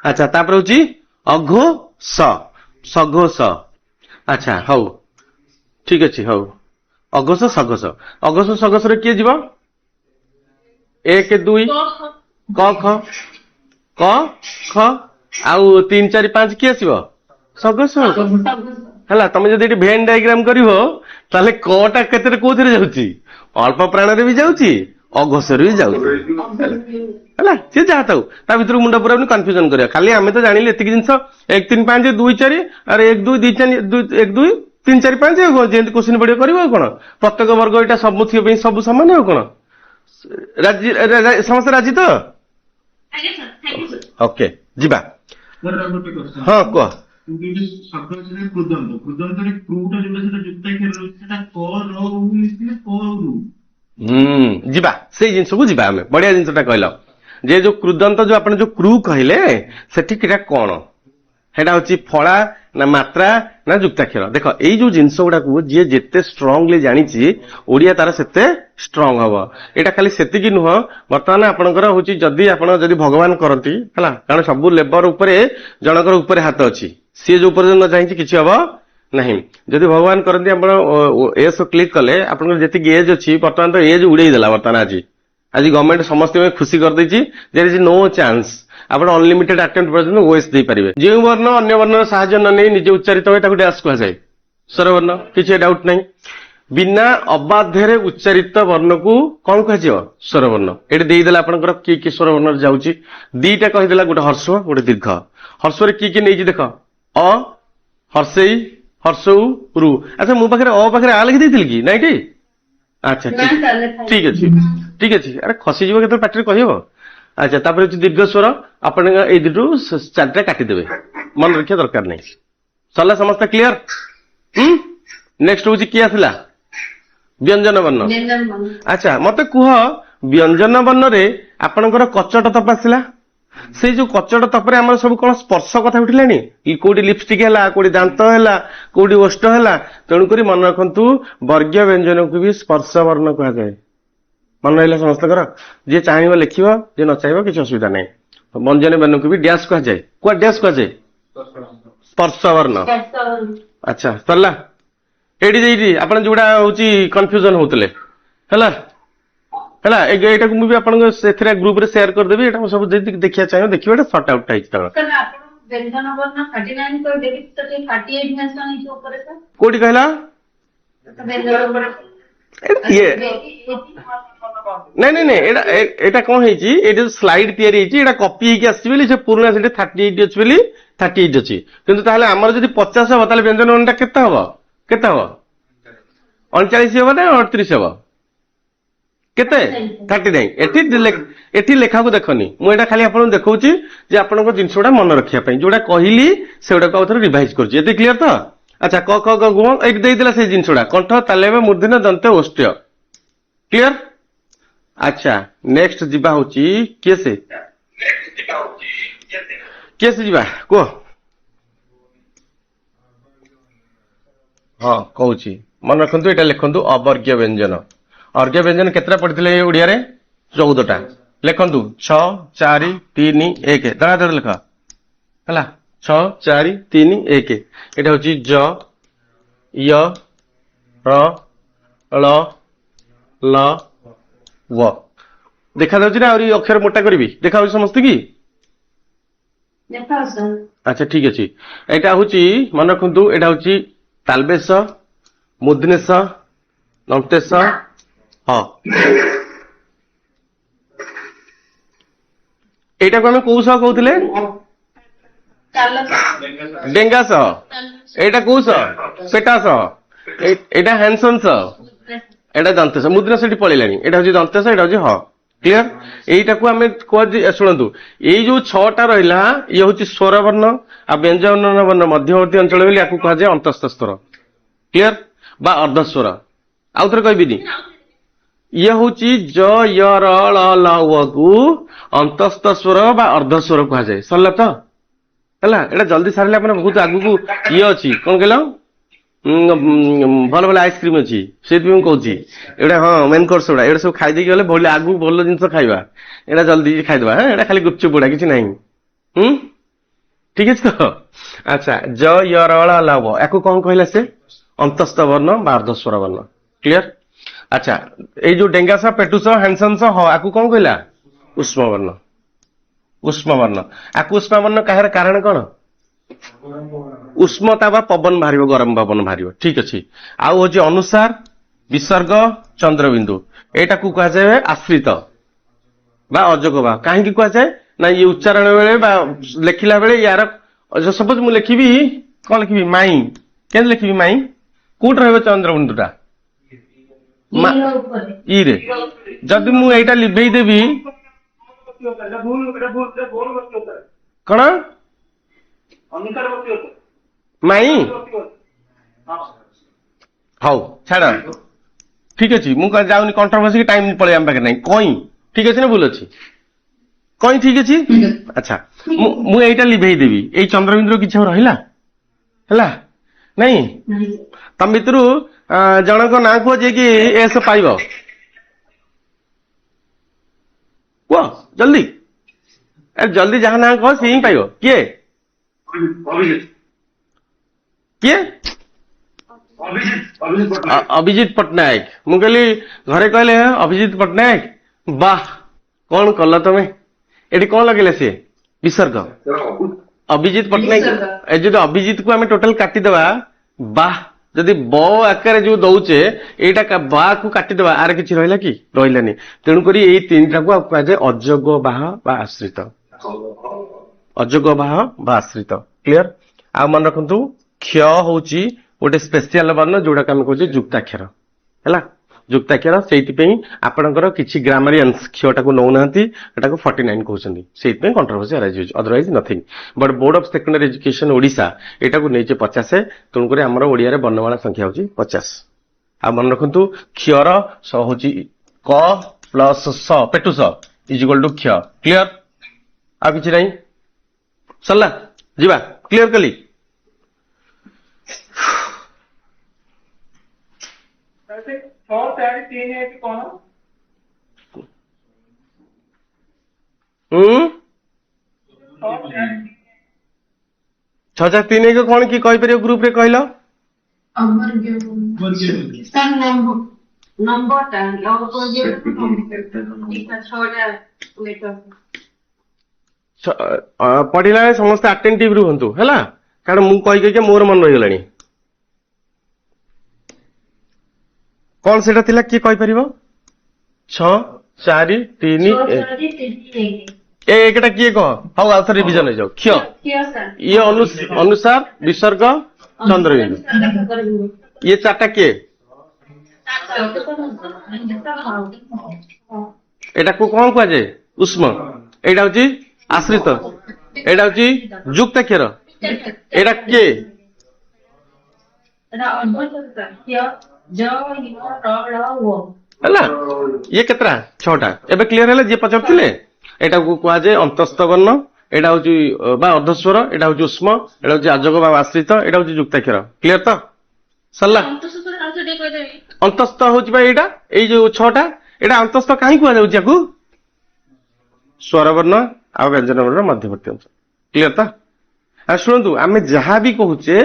अच्छा तापर होची अघोष सघोष अच्छा हौ ठीक अछि हौ अघोष सघोष अघोष सघोष रे के जीव 1 2 क ख क ख आउ 3 4 5 के आसीबो सघोष हला तमे जदि भेन डायग्राम करिवो ताले कोटा केते कोथरे जाउची अल्प प्राण रे भी जाउची अघोष रे भी जाउची हला से जाताउ ता भीतर मुंडा पूरा कन्फ्यूजन करिया खाली हमें तो जानिले एतिक जिंस 1 3 5 2 4 अरे 1 2 2 4 1 2 3 4 5 जेंति क्वेश्चन पडियो करिवो कोन प्रत्येक वर्ग एटा सब थि पे सब समान हो कोन राजी समस्त राजी तो आगे sir thank you sir okay जिबा सर गोटे क्वेश्चन हां को क्योंकि शब्द है कृदंत रे क्रूटा जोटा सेटा युक्ताक्षर रहउछि सेटा क र उ लिखले क उ जिबा से जिंस को जिबा हमें बढ़िया जिंसटा कहलो जे जो क्रुदंत जो आपण जो क्रू कहले सेठी किटा कोन हेडा होची फळा ना मात्रा ना युक्ताक्षर देखो एई जो जिंस गुडा को जे जेते स्ट्रांगली जानिची ओडिया तार सेते स्ट्रांग हबो एटा खाली सेति कि नुह वर्तमान आपनकर होची जदी आपण जदी भगवान करंती हला कारण सब लेबर ऊपर जनकर ऊपर हाथ अछि से जो पर्यंत जाइछि किछि हबो नहीं जदि भगवान करंती आपण एस क्लिक कले आपण जेति एज अछि वर्तमान तो एज उड़ेई देला वर्तमान आज गवर्नमेंट समस्त में खुशी कर देछि देयर इज नो चांस आपण अनलिमिटेड अटेम्प्ट पर्यंत ओएस दे परिबे जे वर्ण अन्य वर्ण सहाय्य न नै निजे उच्चारित होय ताकू डैश कहा जाय स्वर वर्ण किछि डाउट नहीं बिना अबाध्य रे उच्चारित वर्ण को कोन कह जियो स्वर वर्ण एटे देई देला आपनकर की स्वर वर्ण जाउची दीटा कहि देला गोटे हर्ष गोटे दीर्घ हर्ष रे की नै जी देखो अ हर्षई हर्षौ रु अच्छा मो पाखरे अ पाखरे आ लिखि देथिल की नाइ टी अच्छा ठीक अछि अरे खसी जीव केते पाटरे कहियो अच्छा तापर दीर्घ स्वर आपण ए दिटू चारटा काटी देबे मन रखिया दरकार नहीं सल्ला समस्त क्लियर नेक्स्ट होची की आसला व्यंजन वर्ण अच्छा मते कुह व्यंजन वर्ण रे आपनकर कचट तप आसला से जो कचट तपरे हमर सब कोन स्पर्श कथा उठिलानी कोडी लिपस्टिक हैला कोडी दांत हैला कोडी ओष्ठ हैला तेणु करी मन रखंतु वर्गीय व्यंजन को भी स्पर्श वर्ण कहा जाए मन रहला समस्त कर जे चाहिबो लिखिबो जे न चाहिबो किछ असुविधा नहीं ବ୍ୟଞ୍ଜନ ବର୍ଣ୍ଣକୁ ବି ଡ୍ୟାସ୍ କୁହାଯାଏ। କୁଆ ଡ୍ୟାସ୍ କୁହାଯାଏ? ସ୍ପର୍ଶ ବର୍ଣ୍ଣ। ଆଚ୍ଛା ସରିଲା। ଏଇଠି ଆପଣ ଯୋଉଟା ହଉଛି କନଫ୍ୟୁଜନ ହଉଥିଲେ ହେଲା ହେଲା ଏଇଟାକୁ ମୁଁ ବି ଆପଣଙ୍କ ସେଥିରେ ଗ୍ରୁପରେ ସେୟାର କରିଦେବି। ଏଇଟା ମୁଁ ସବୁ ଯଦି ଦେଖିବା ଚାହିଁବ ଦେଖିବ, ଏଇଟା ସର୍ଟ ଆଉଟ୍ ହେଇଛି ତାର। କୋଉଠି କହିଲା? ଇଏ ନାଇଁ ଏଇଟା କଣ ହେଇଛି, ଏଇଟା ସ୍ଲାଇଡ୍ ତିଆରି ହେଇଛି, ଏଇଟା କପି ହେଇକି ଆସିଛି ବୋଲି ସେ ପୁରୁଣା ସେଠି 38 ଅଛି ବୋଲି 38 ଅଛି। କିନ୍ତୁ ତାହେଲେ ଆମର ଯଦି 50 ହବ ତାହେଲେ ବ୍ୟଞ୍ଜନ ବର୍ଣ୍ଣଟା କେତେ ହବ? 39 ହବ ନା 38 ହବ? କେତେ? 39। ଏଠି ଲେଖାକୁ ଦେଖନି, ମୁଁ ଏଇଟା ଖାଲି ଆପଣଙ୍କୁ ଦେଖଉଛି ଯେ ଆପଣଙ୍କ ଜିନିଷ ଗୁଡା ମନେ ରଖିବା ପାଇଁ ଯୋଉଟା କହିଲି ସେଗୁଡାକୁ ଆଉ ଥରେ ରିଭାଇଜ କରୁଛି। ଏତେ କ୍ଲିୟର ତ? ଆଚ୍ଛା କ ଖ ଗ ଘ ଏଇଠି ଦେଇଦେଲା ସେଇ ଜିନିଷ ଗୁଡା କଣ୍ଠ ତାଲେବ ମୂର୍ଧନ୍ୟ ଦନ୍ତ ଓଷ୍ଠ୍ୟ। କ୍ଲିୟର? ଆଚ୍ଛା ନେକ୍ସଟ ଯିବା ହଉଛି କିଏ ସେ ଯିବା କୁହ। ହଁ କହୁଛି ମନେ ରଖନ୍ତୁ, ଏଇଟା ଲେଖନ୍ତୁ ଅବର୍ଗ୍ୟ ବ୍ୟଞ୍ଜନ। ଅର୍ଘ୍ୟ ବ୍ୟଞ୍ଜନ କେତେଟା ପଢିଥିଲେ ଓଡିଆରେ? 14ଟା। ଲେଖନ୍ତୁ 6 4 3 1 ଧର ଲେଖ ହେଲା। 6 4 3 1। ଏଇଟା ହଉଛି ଜ ୟ ର ଳ ଲ ୱ। ଦେଖାଯାଉଛି ନା ଆହୁରି ଅକ୍ଷର ମୋଟା କରିବି? ଦେଖାଯାଉଛି ସମସ୍ତେ କି? ଆଚ୍ଛା ଠିକ ଅଛି। ଏଇଟା ହଉଛି ମନେ ରଖନ୍ତୁ, ଏଇଟା ହଉଛି ତାଲବେଶ ମୂର୍ଧନେଶ ଦନ୍ତେଶ ହଁ। ଏଇଟାକୁ ଆମେ କୋଉ ସହ କହୁଥିଲେ? ଡେଙ୍ଗା ସହ। ଏଇଟା କୋଉ ସହ? ପେଟା ସହ। ଏଇଟା ହ୍ୟାନ୍ସନ ସହ। ଏଇଟା ଦନ୍ତେଶ। ମୁଦ୍ରା ସେଠି ପଳେଇଲାଣି। ଏଇଟା ହଉଛି ଦନ୍ତେଶ, ଏଇଟା ହଉଛି ହ। କ୍ଲିୟର? ଏଇଟାକୁ ଆମେ ଶୁଣନ୍ତୁ, ଏଇ ଯୋଉ 6ଟା ରହିଲା ଇଏ ହଉଛି ସ୍ୱର ବର୍ଣ୍ଣ ଆଉ ବ୍ୟଞ୍ଜନ ବର୍ଣ୍ଣ ମଧ୍ୟବର୍ତ୍ତୀ ଅଞ୍ଚଳ ବୋଲି ୟାକୁ କୁହାଯାଏ ଅନ୍ତସ୍ଥ ସ୍ୱର। କ୍ଲିୟର? ବା ଅର୍ଦ୍ଧସ୍ୱର। ଆଉ ଥରେ କହିବିନି, ଇଏ ହଉଛି ଜ ୟ ର ଳ ଲ ୱ କୁ ଅନ୍ତସ୍ଥ ସ୍ୱର ବା ଅର୍ଦ୍ଧସ୍ୱର କୁହାଯାଏ। ସରିଲା ତ? ହେଲା। ଏଇଟା ଜଲ୍ଦି ସାରିଲେ ଆପଣ ବହୁତ ଆଗକୁ ଇଏ ଅଛି କଣ କହିଲ, ଭଲ ଭଲ ଆଇସ୍କ୍ରିମ ଅଛି, ସେଇଥିପାଇଁ ମୁଁ କହୁଛି ଏଇଟା। ହଁ ମେନ୍ କୋର୍ସ ଗୁଡା ଏଇଟା ସବୁ ଖାଇଦେଇକି ଗଲେ ଭଲ ଆଗକୁ ଭଲ ଜିନିଷ ଖାଇବା। ଏଇଟା ଜଲ୍ଦି ଖାଇଦବା। ଏଇଟା ଖାଲି ଗୁପଚୁପ ଗୁଡା କିଛି ନାହିଁ। ଠିକ ଅଛି ତ? ଆଚ୍ଛା ଜ ୟ ର ଳ ଲ ବ ୟାକୁ କଣ କହିଲା ସେ? ଅନ୍ତସ୍ଥ ବର୍ଣ୍ଣ ବା ଅର୍ଦ୍ଧସ୍ୱର ବର୍ଣ୍ଣ। କ୍ଲିୟର? ଆଚ୍ଛା ଏଇ ଯୋଉ ଡେଙ୍ଗାସ ପେଟୁସ ହ୍ୟାନ୍ସନ୍ସ ହ ଆକୁ କଣ କହିଲା? ଉଷ୍ମ ବର୍ଣ୍ଣ। ଉଷ୍ମ ବର୍ଣ୍ଣ। ଆକୁ ଉଷ୍ମ ବର୍ଣ୍ଣ କାହାର କାରଣ କଣ? ଉଷ୍ମତା ବା ପବନ ବାହାରିବ, ଗରମ ପବନ ବାହାରିବ। ଠିକ ଅଛି। ଆଉ ହଉଛି ଅନୁସାର ବିସର୍ଗ ଚନ୍ଦ୍ରବିନ୍ଦୁ, ଏଇଟାକୁ କୁହାଯାଏ ଆଶ୍ରିତ ବା ଅଯୋଗ ବା। କାହିଁକି କୁହାଯାଏ ନା ଇଏ ଉଚ୍ଚାରଣ ବେଳେ ବା ଲେଖିଲା ବେଳେ ୟାର ସପୋଜ ମୁଁ ଲେଖିବି କଣ ଲେଖିବି? ମାଇଁ। କେମିତି ଲେଖିବି ମାଇଁ? କୋଉଠି ରହିବ ଚନ୍ଦ୍ରବିନ୍ଦୁ ଟା? ଇରେ। ଯଦି ମୁଁ ଏଇଟା ଲିଭେଇ ଦେବି କଣ ମାଇଁ? ହଉ ଛାଡ, ଠିକ ଅଛି। ମୁଁ ଯାଉନି କଣ୍ଟ୍ରୋଭର୍ସି, ଟାଇମ ପଳେଇ ଆମ ପାଖରେ ନାହିଁ। କଇଁ ଠିକ ଅଛି ନା ଭୁଲ ଅଛି? କଇଁ ଠିକ ଅଛି। ଆଚ୍ଛା ମୁଁ ଏଇଟା ଲିଭେଇ ଦେବି, ଏଇ ଚନ୍ଦ୍ରବିନ୍ଦୁର କିଛି ଆଉ ରହିଲା? ହେଲା ନାଇଁ? ତମ ଭିତରୁ ଜଣଙ୍କ ନାଁ କୁହ ଯିଏକି ଏସ ପାଇବ? କୁହ ଜଲ୍ଦି। ଜଲ୍ଦି ଯାହା ନାଁ କହ ସେ ହିଁ ପାଇବ। କିଏ? କିଏ? ଅଭିଜିତ ପଟ୍ଟନାୟକ। ମୁଁ କହିଲି ଘରେ କହିଲେ ଅଭିଜିତ ପଟ୍ଟନାୟକ, ବାହ କଣ କଲ ତମେ। ଏଠି କଣ ଲଗେଇଲେ ସିଏ? ବିସର୍ଗ। ଅଭିଜିତ ପଟ୍ଟନାୟକ। ଏ ଯଦି ଅଭିଜିତକୁ ଆମେ ଟୋଟାଲ କାଟିଦବା, ବାହ ଯଦି ବ ଆକାରରେ ଯୋଉ ଦଉଛେ ଏଇଟା ବା କୁ କାଟିଦବା, ଆର କିଛି ରହିଲା କି? ରହିଲାନି। ତେଣୁକରି ଏଇ ତିନିଟାକୁ କୁହାଯାଏ ଅଯୋଗ ବାହ ବା ଆଶ୍ରିତ। ଅଯୋଗ ବାହ ବା ଆଶ୍ରିତ। କ୍ଲିୟର? ଆଉ ମନେ ରଖନ୍ତୁ, କ୍ଷ ହଉଛି ଗୋଟେ ସ୍ପେସିଆଲ ବର୍ଣ୍ଣ ଯୋଉଟାକୁ ଆମେ କହୁଛେ ଯୁକ୍ତାକ୍ଷର। ହେଲା? ଯୁକ୍ତାକ୍ଷର। ସେଇଥିପାଇଁ ଆପଣଙ୍କର କିଛି ଗ୍ରାମାରିଆନ୍ସ କ୍ଷଟାକୁ ନଉନାହାନ୍ତି, ଏଟାକୁ 49 କହୁଛନ୍ତି। ସେଇଥିପାଇଁ କଣ୍ଟ୍ରୋଭର୍ସି ଆରାଇଜ୍ ହେଉଛି, otherwise Nothing. But board of secondary education Odisha ଏଟାକୁ ନେଇছে 50। ତେଣୁକରି ଆମର ଓଡିଆରେ ବର୍ଣ୍ଣମାଳା ସଂଖ୍ୟା ହଉଛି 50। ଆଉ ମନେ ରଖନ୍ତୁ, କ୍ଷର ହଉଛି କ ପ୍ଲସ ସ ପେଟୁସ ଇଜ ଇକ୍ୱାଲ ଟୁ କ୍ଷ। କ୍ଲିୟର? ଆଉ କିଛି ନାହିଁ। ସରିଲା? ଯିବା। କ୍ଲିୟର କଲି? 6 4 3 1 କଣ କି କହିପାରିବ ଗ୍ରୁପ ରେ କହିଲ? ସାର୍ ନମ୍ବରଟା ପଢିଲା ବେଳେ ସମସ୍ତେ ଆଟେଣ୍ଟିଭ ରୁହନ୍ତୁ ହେଲା, କାରଣ ମୁଁ କହି କହିକି ମୋର ମନେ ରହିଗଲାଣି। କଣ ସେଟା ଥିଲା କିଏ କହିପାରିବ? 6 4 3 1 ଏକଟା କିଏ କହ? ହଉ ଆଉ ଥରେ ରିଭିଜନ ହେଇଯାଉ। କ୍ଷୟ ଇଏ ଅନୁସାର ବିସର୍ଗ ଚନ୍ଦ୍ରବିନ୍ଦୁ, ଇଏ ଚାରିଟା କିଏ? ଏଟାକୁ କଣ କୁହାଯାଏ? ଉଷ୍ମ। ଏଇଟା ହଉଛି ଆଶ୍ରିତ, ଏଇଟା ହଉଛି ଯୁକ୍ତାକ୍ଷର, ଏଇଟା କିଏ? ହେଲା, ଇଏ କେତେଟା? 6ଟା। ଏବେ କ୍ଲିୟର ହେଲା ଯିଏ ପଚାରୁଥିଲେ? ଏଟାକୁ କୁହାଯାଏ ଅନ୍ତସ୍ଥ ବର୍ଣ୍ଣ, ଏଇଟା ହଉଛି ବା ଅର୍ଦ୍ଧସ୍ୱର, ଏଇଟା ହଉଛି ଉଷ୍ମ, ଏଇଟା ହଉଛି ଆଯୋଗ ବା ଆଶ୍ରିତ, ଏଇଟା ହଉଛି ଯୁକ୍ତାକ୍ଷର। କ୍ଲିୟର ତ? ସରିଲା। ଅନ୍ତସ୍ଥ ହଉଛି ବା ଏଇଟା, ଏଇ ଯୋଉ 6ଟା, ଏଇଟା ଅନ୍ତସ୍ଥ କାହିଁ କୁହାଯାଉଛି ୟାକୁ? ସ୍ୱରବର୍ଣ୍ଣ ଆଉ ବ୍ୟଞ୍ଜନ ବର୍ଣ୍ଣର ମଧ୍ୟବର୍ତ୍ତୀ ଅଂଶ। କ୍ଲିୟର ତ? ଶୁଣନ୍ତୁ, ଆମେ ଯାହା ବି କହୁଛେ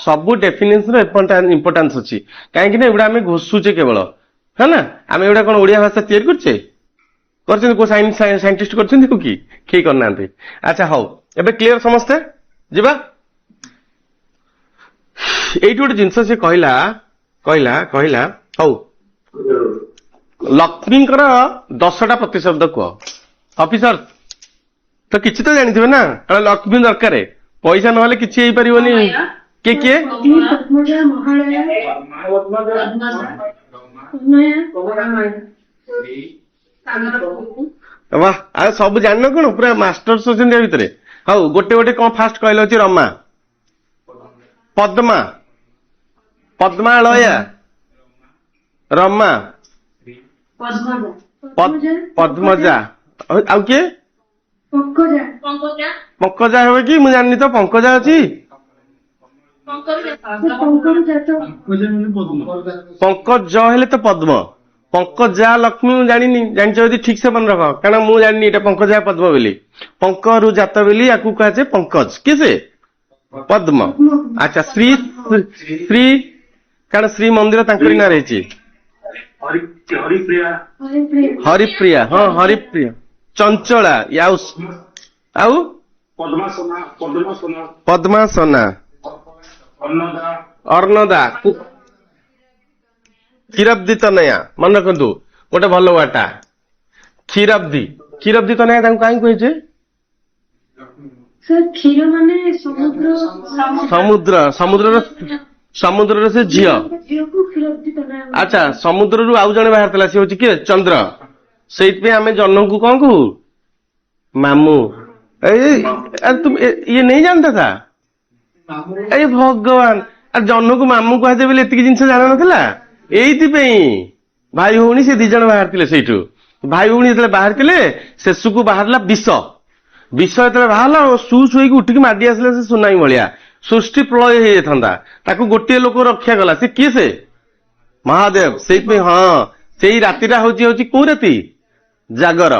ସବୁ ଡେଫିନେସନ ଇମ୍ପୋର୍ଟାନ୍ସ ଅଛି, କାହିଁକି ନା ଏଗୁଡା ଆମେ ଘୋଷୁଛେ କେବଳ, ହଁ ନା? ଆମେ ଏଗୁଡା କଣ ଓଡିଆ ଭାଷା ତିଆରି କରୁଛେ? କରିଛନ୍ତି କୋଉ ସାଇଣ୍ଟିଷ୍ଟ କରିଛନ୍ତି କି? କେହି କରିନାହାନ୍ତି। ଆଚ୍ଛା ହଉ, ଏବେ କ୍ଲିୟର ସମସ୍ତେ? ଯିବା। ଏଇଠି ଗୋଟେ ଜିନିଷ ସେ କହିଲା ହଉ, ଲକ୍ଷ୍ମୀଙ୍କର 10ଟା ପ୍ରତିଶବ୍ଦ କୁହ। ଅଫିସର ତ କିଛି ତ ଜାଣିଥିବେ ନା, କାରଣ ଲକ୍ଷ୍ମୀ ଦରକାର, ପଇସା ନହେଲେ କିଛି ହେଇପାରିବନି। କିଏ କିଏ? ବାହ, ଆଉ ସବୁ ଜାଣିନ କଣ? ପୁରା ମାଷ୍ଟର୍ସ ଅଛନ୍ତି ୟା ଭିତରେ। ହଉ, ଗୋଟେ ଗୋଟେ କଣ ଫାଷ୍ଟ କହିଲେ ହଉଛି ରମା, ପଦ୍ମା, ପଦ୍ମାଳୟା, ରମା, ପଦ୍ମଜା, ଆଉ କିଏ? ପଙ୍କଜା হবে କି? ମୁଁ ଜାଣିନି ତ, ପଙ୍କଜା ଅଛି? ପଙ୍କଜ ହେଲେ ତ ପଦ୍ମ, ପଙ୍କଜା ଲକ୍ଷ୍ମୀ ମୁଁ ଜାଣିନି। ଜାଣିଛ ଯଦି ଠିକ ସେ ମନେ ରଖ, କାରଣ ମୁଁ ଜାଣିନି ଏଇଟା ପଙ୍କଜା ପଦ୍ମ ବୋଲି। ପଙ୍କରୁ ଜାତ ବୋଲି ୟାକୁ କୁହାଯାଏ ପଙ୍କଜ। କିଏ ସେ? ପଦ୍ମ। ଆଚ୍ଛା, ଶ୍ରୀ, କାରଣ ଶ୍ରୀ ମନ୍ଦିର ତାଙ୍କରି ନାଁ ରହିଛି। ହରିପ୍ରିୟା, ହଁ ହରିପ୍ରିୟା। ଚଞ୍ଚଳା, ଆଉ ପଦ୍ମାସନା, ଅର୍ଣ୍ଣଦା, କ୍ଷୀରବ୍ଦି ତନୟା। ମନେ ରଖନ୍ତୁ ଗୋଟେ ଭଲ ୱାର୍ଡଟା, କ୍ଷୀରବ୍ଦି। କ୍ଷୀରବ୍ଦି ତନୟା ତାଙ୍କୁ କାହିଁ କୁହାଯାଏ? କ୍ଷୀର ମାନେ ସମୁଦ୍ରର ସେ ଝିଅ। ଆଚ୍ଛା, ସମୁଦ୍ରରୁ ଆଉ ଜଣେ ବାହାରିଥିଲା, ସେ ହଉଛି କିଏ? ଚନ୍ଦ୍ର। ସେଇଥିପାଇଁ ଆମେ ଜହ୍ନକୁ କଣ କହୁ? ମାମୁଁ। ଇଏ ନେଇ ଜାଣତା ଥା? ଏଇ ଭଗବାନ, ଜହ୍ନକୁ ମାମୁଁ କୁହାଯାଏ ବୋଲି ଏତିକି ଜିନିଷ ଜାଣିନଥିଲା। ଏଇଥିପାଇଁ ଭାଇ ଭଉଣୀ ସେ 2 ଜଣ ବାହାରିଥିଲେ। ସେଇଠୁ ଭାଇ ଭଉଣୀ ଯେତେବେଳେ ବାହାରିଥିଲେ, ଶେଷକୁ ବାହାରିଲା ବିଷ। ବିଷ ଯେତେବେଳେ ବାହାରିଲା, ଶୋଇକି ଉଠିକି ମାଡି ଆସିଲା ସେ ସୁନାମୀ ଭଳିଆ, ସୃଷ୍ଟି ପ୍ରଳୟ ହେଇଯାଇଥାନ୍ତା। ତାକୁ ଗୋଟିଏ ଲୋକ ରକ୍ଷା କଲା। ସେ କିଏ? ସେ ମହାଦେବ। ସେଇଥିପାଇଁ ହଁ, ସେଇ ରାତିଟା ହଉଛି କୋଉ ରାତି? ଜାଗର।